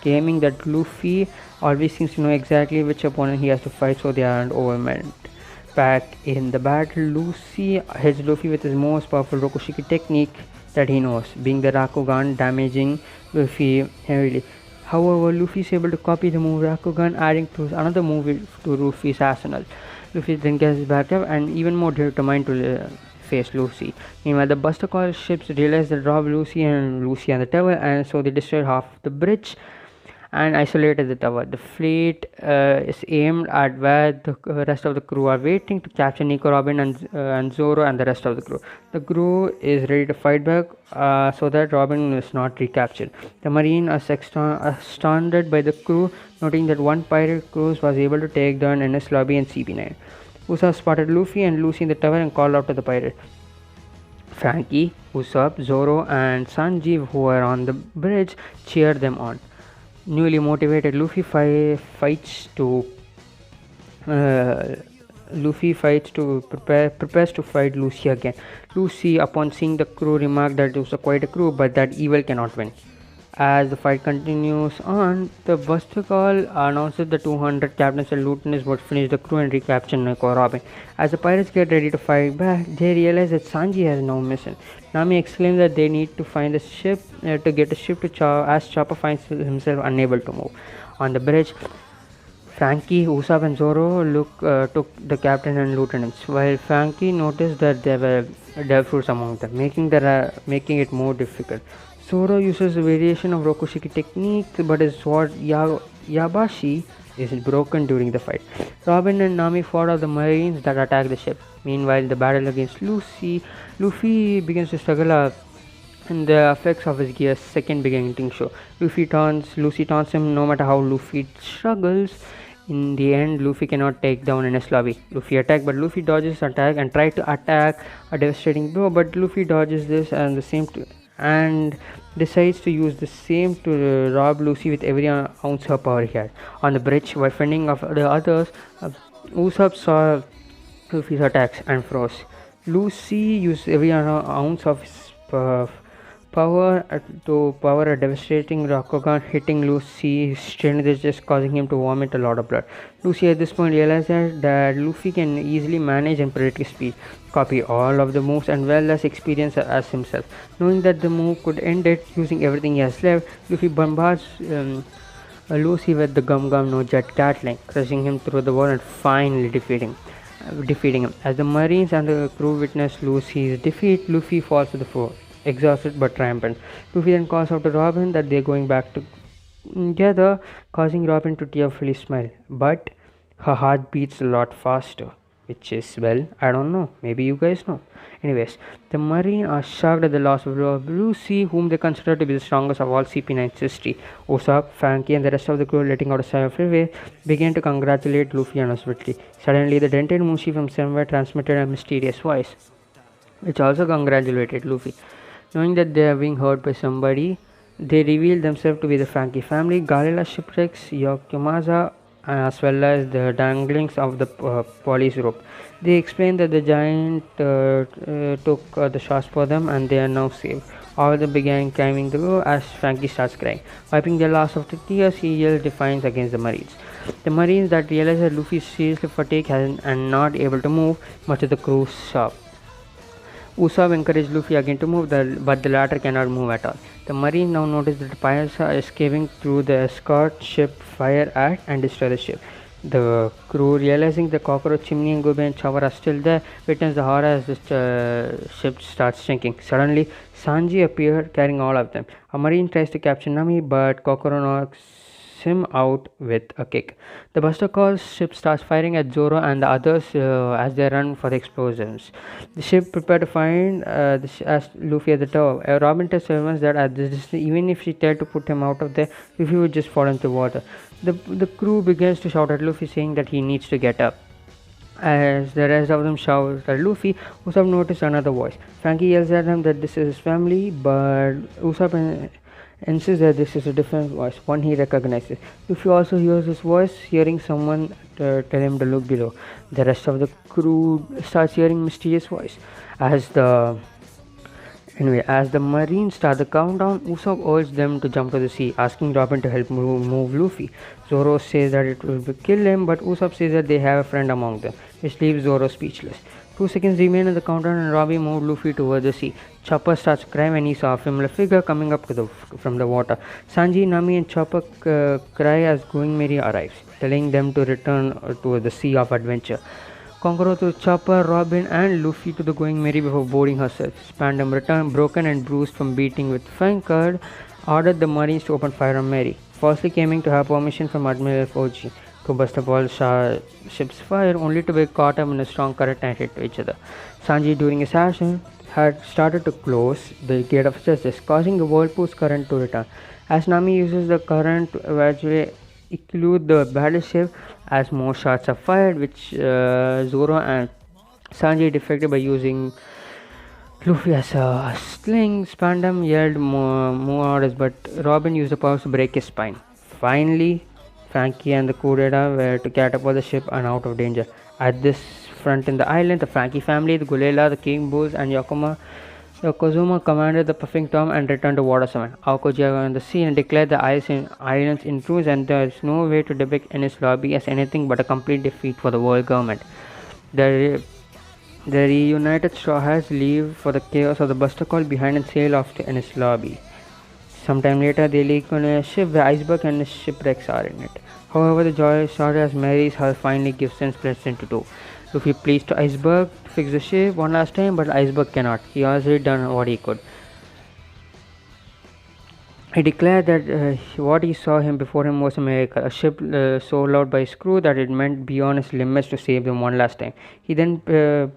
claiming that Luffy always seems to know exactly which opponent he has to fight, so they aren't overwhelmed. Back in the battle, Lucy hits Luffy with his most powerful Rokushiki technique that he knows, being the Rakugan, damaging Luffy heavily. However, Luffy is able to copy the move Rakugan, adding to another move to Luffy's arsenal. Luffy then gets back up and even more determined to face Lucy. Meanwhile, the Buster Call ships realize they robbed Lucy and the tower, and so they destroyed half the bridge and isolated the tower. The fleet is aimed at where the rest of the crew are waiting to capture Nico, Robin, and Zoro and the rest of the crew. The crew is ready to fight back so that Robin is not recaptured. The Marine are astounded by the crew, noting that one pirate cruise was able to take down Enies Lobby and CP9. Usopp spotted Luffy and Lucy in the tower and called out to the pirate. Frankie, Usopp, Zoro, and Sanjeev, who were on the bridge, cheered them on. Newly motivated, Luffy prepares to fight Lucy again. Lucy, upon seeing the crew, remarked that it was quite a crew, but that evil cannot win. As the fight continues on, the Buster Call announces the 200 captains and lieutenants would finish the crew and recapture Nico Robin. As the pirates get ready to fight back, they realize that Sanji has no mission. Nami exclaims that they need to find a ship to get a ship to as Chopper finds himself unable to move. On the bridge, Frankie, Usopp, and Zoro took the captain and lieutenants, while Frankie noticed that there were devil fruits among them, making it more difficult. Zoro uses a variation of Rokushiki technique, but his sword Yabashi is broken during the fight. Robin and Nami fought off the marines that attacked the ship. Meanwhile, the battle against Luffy begins to struggle and the effects of his gear's second beginning to show. Lucy taunts him no matter how Luffy struggles. In the end, Luffy cannot take down Enies Lobby. Luffy attacks, but Luffy dodges attack and tries to attack a devastating blow, but Luffy dodges this and decides to use the same to rob Lucy with every ounce of power he had. On the bridge, while fending off the others, Usopp saw Luffy's attacks and froze. Lucy used every ounce of his power to power a devastating Rakugan, hitting Lucy's strength, just causing him to vomit a lot of blood. Lucy at this point realizes that Luffy can easily manage and predict his speed, copy all of the moves, and well as experience as himself. Knowing that the move could end it using everything he has left, Luffy bombards Lucy with the Gum Gum no Jet Gatling, crushing him through the wall and finally defeating him. As the Marines and the crew witness Lucy's defeat, Luffy falls to the floor, exhausted but triumphant. Luffy then calls out to Robin that they're going back together, causing Robin to tearfully smile. But her heart beats a lot faster, which is, well, I don't know. Maybe you guys know. Anyways, the Marine are shocked at the loss of Lucy, whom they consider to be the strongest of all CP9's history. Usopp, Frankie, and the rest of the crew, letting out a sigh of relief, began to congratulate Luffy unexpectedly. Suddenly, the dented Mushi from somewhere transmitted a mysterious voice, which also congratulated Luffy. Knowing that they are being heard by somebody, they reveal themselves to be the Frankie family, Galila shipwrecks, Yokomaza, as well as the danglings of the police rope. They explain that the giant took the shots for them and they are now safe. All of them began climbing the rope as Frankie starts crying. Wiping their last of the tears, he yells defiance against the Marines. The Marines that realize that Luffy is seriously fatigued and not able to move, much of the crew shock. Usopp encouraged Luffy again to move, but the latter cannot move at all. The Marines now notice that the pirates are escaping through the escort ship, fire at and destroy the ship. The crew, realizing the cockroach, Chimney, and Gobe and Chopper are still there, witness the horror as the ship starts sinking. Suddenly, Sanji appeared carrying all of them. A Marine tries to capture Nami, but Kokoro knocks him out with a kick. The Buster Call's ship starts firing at Zoro and the others as they run for the explosions. The ship prepared to find as Luffy at the tower. Robin tells everyone that at this distance, even if she tried to put him out of there, Luffy would just fall into water. The crew begins to shout at Luffy, saying that he needs to get up. As the rest of them shout at Luffy, Usopp notices another voice. Frankie yells at him that this is his family, but Usopp insists that this is a different voice, one he recognizes. Luffy also hears his voice, hearing someone tell him to look below. The rest of the crew starts hearing mysterious voice. As the Marines start the countdown, Usopp urges them to jump to the sea, asking Robin to help move Luffy. Zoro says that it will kill him, but Usopp says that they have a friend among them, which leaves Zoro speechless. 2 seconds remain in the countdown and Robin moved Luffy towards the sea. Chopper starts crying when he saw a familiar figure coming up from the water. Sanji, Nami, and Chopper cry as Going Merry arrives, telling them to return to the Sea of Adventure. Kokoro to Chopper, Robin, and Luffy to the Going Merry before boarding herself. Spandam, returned broken and bruised from beating with Fankard, ordered the Marines to open fire on Merry, firstly claiming to have permission from Admiral Fuji to bust up all ship's fire, only to be caught up in a strong current and hit each other. Sanji, during his action, had started to close the Gate of Justice, causing the whirlpool's current to return. As Nami uses the current to eventually elude the battleship, as more shots are fired, which Zoro and Sanji deflected by using Luffy as a sling. Spandam yelled more orders, but Robin used the powers to break his spine. Finally, Frankie and the Kudeta were to catapult the ship and out of danger. At this front in the island, the Frankie family, the Gulela, the King Bulls, and Yakuma So Kozuma commanded the Puffing Tom and returned to Water 7. Aokiji on the scene and declared the islands in truce and there is no way to depict Ennis Lobby as anything but a complete defeat for the world government. The, the reunited Straw Hats leave for the chaos of the Buster Call behind and sail off to Ennis Lobby. Sometime later, they leak on a ship where Iceberg and his shipwrecks are in it. However, the joy story as Mary's her finally gives and splits into two. Luffy pleads to Iceberg to fix the ship one last time, but Iceberg cannot. He already done what he could. He declared that what he saw him before him was a miracle, a ship so loved by his crew that it meant beyond his limits to save them one last time. He then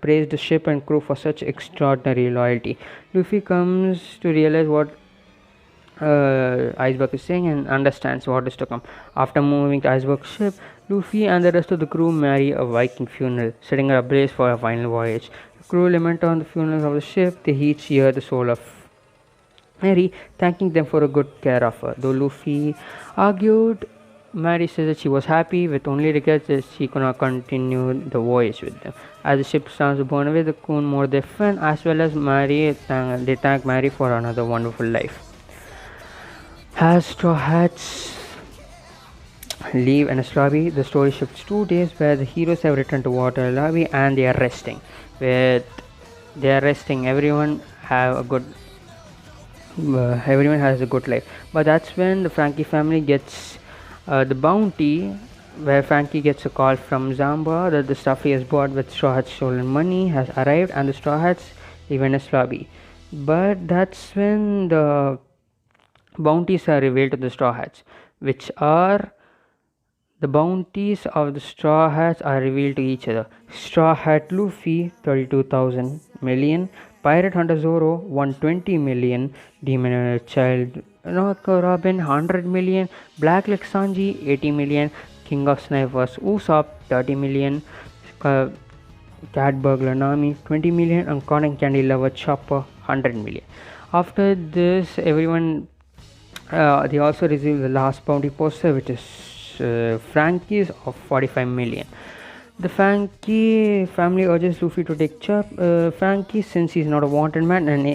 praised the ship and crew for such extraordinary loyalty. Luffy comes to realize what Iceberg is saying and understands what is to come. After moving to Iceberg's ship, Luffy and the rest of the crew marry a Viking funeral, setting her ablaze for a final voyage. The crew lament on the funeral of the ship. They each hear the soul of Mary, thanking them for a good care of her. Though Luffy argued, Mary says that she was happy with only regrets that she could not continue the voyage with them. As the ship starts to burn away, the crew mourn their friend as well as Mary. They thank Mary for another wonderful life. As Straw Hats leave Ennis Lobby, the story shifts 2 days where the heroes have returned to Water Lobby and they are resting. Everyone have a good. Everyone has a good life, but that's when the Frankie family gets the bounty, where Frankie gets a call from Zamba that the stuff he has bought with Straw Hats stolen money has arrived and the Straw Hats leave Ennis Lobby. But that's when the bounties are revealed to the Straw Hats, which are the bounties of the Straw Hats are revealed to each other. Straw Hat Luffy 32,000 million, Pirate Hunter Zoro 120 million, Demon Child Robin 100 million, Blackleg Sanji 80 million, King of Snipers Usopp 30 million, Cat Burglar Nami 20 million, and Cotton Candy Lover Chopper 100 million. After this, everyone they also received the last bounty poster, which is Frankie's of 45 million. The Frankie family urges Luffy to take Frankie since he's not a wanted man and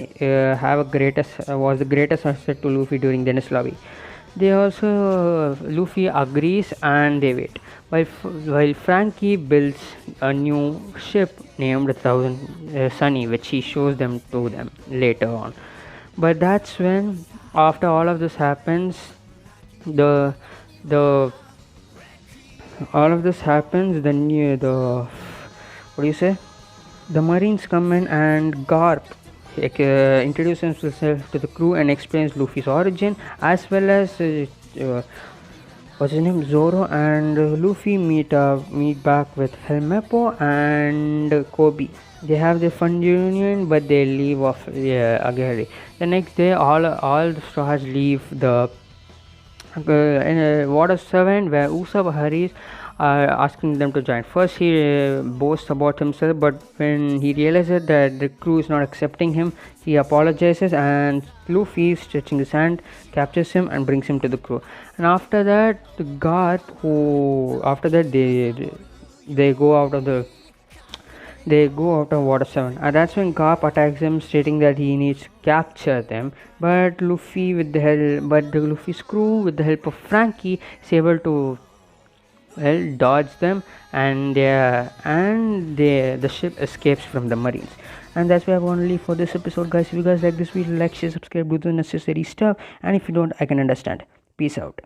was the greatest asset to Luffy during the Ennis Lobby. They also Luffy agrees and they wait while Frankie builds a new ship named Sunny, which he shows them to them later on. But that's when, after all of this happens, the what do you say? The Marines come in and Garp introduces himself to the crew and explains Luffy's origin, as well as what's his name, Zoro and Luffy meet back with Helmeppo and Kobe. They have their fun reunion, but they leave off again. The next day, all the Straw Hats leave the in Water 7, where Usopp hurries asking them to join. First he boasts about himself, but when he realizes that the crew is not accepting him, he apologizes and Luffy, stretching his hand, captures him and brings him to the crew. And after that, they go out of Water 7, and that's when Garp attacks them, stating that he needs to capture them. But Luffy's crew, with the help of Frankie, is able to dodge them, and the ship escapes from the Marines. And that's why I want to leave for this episode, guys. If you guys like this video, like, share, subscribe, do the necessary stuff, and if you don't, I can understand. Peace out.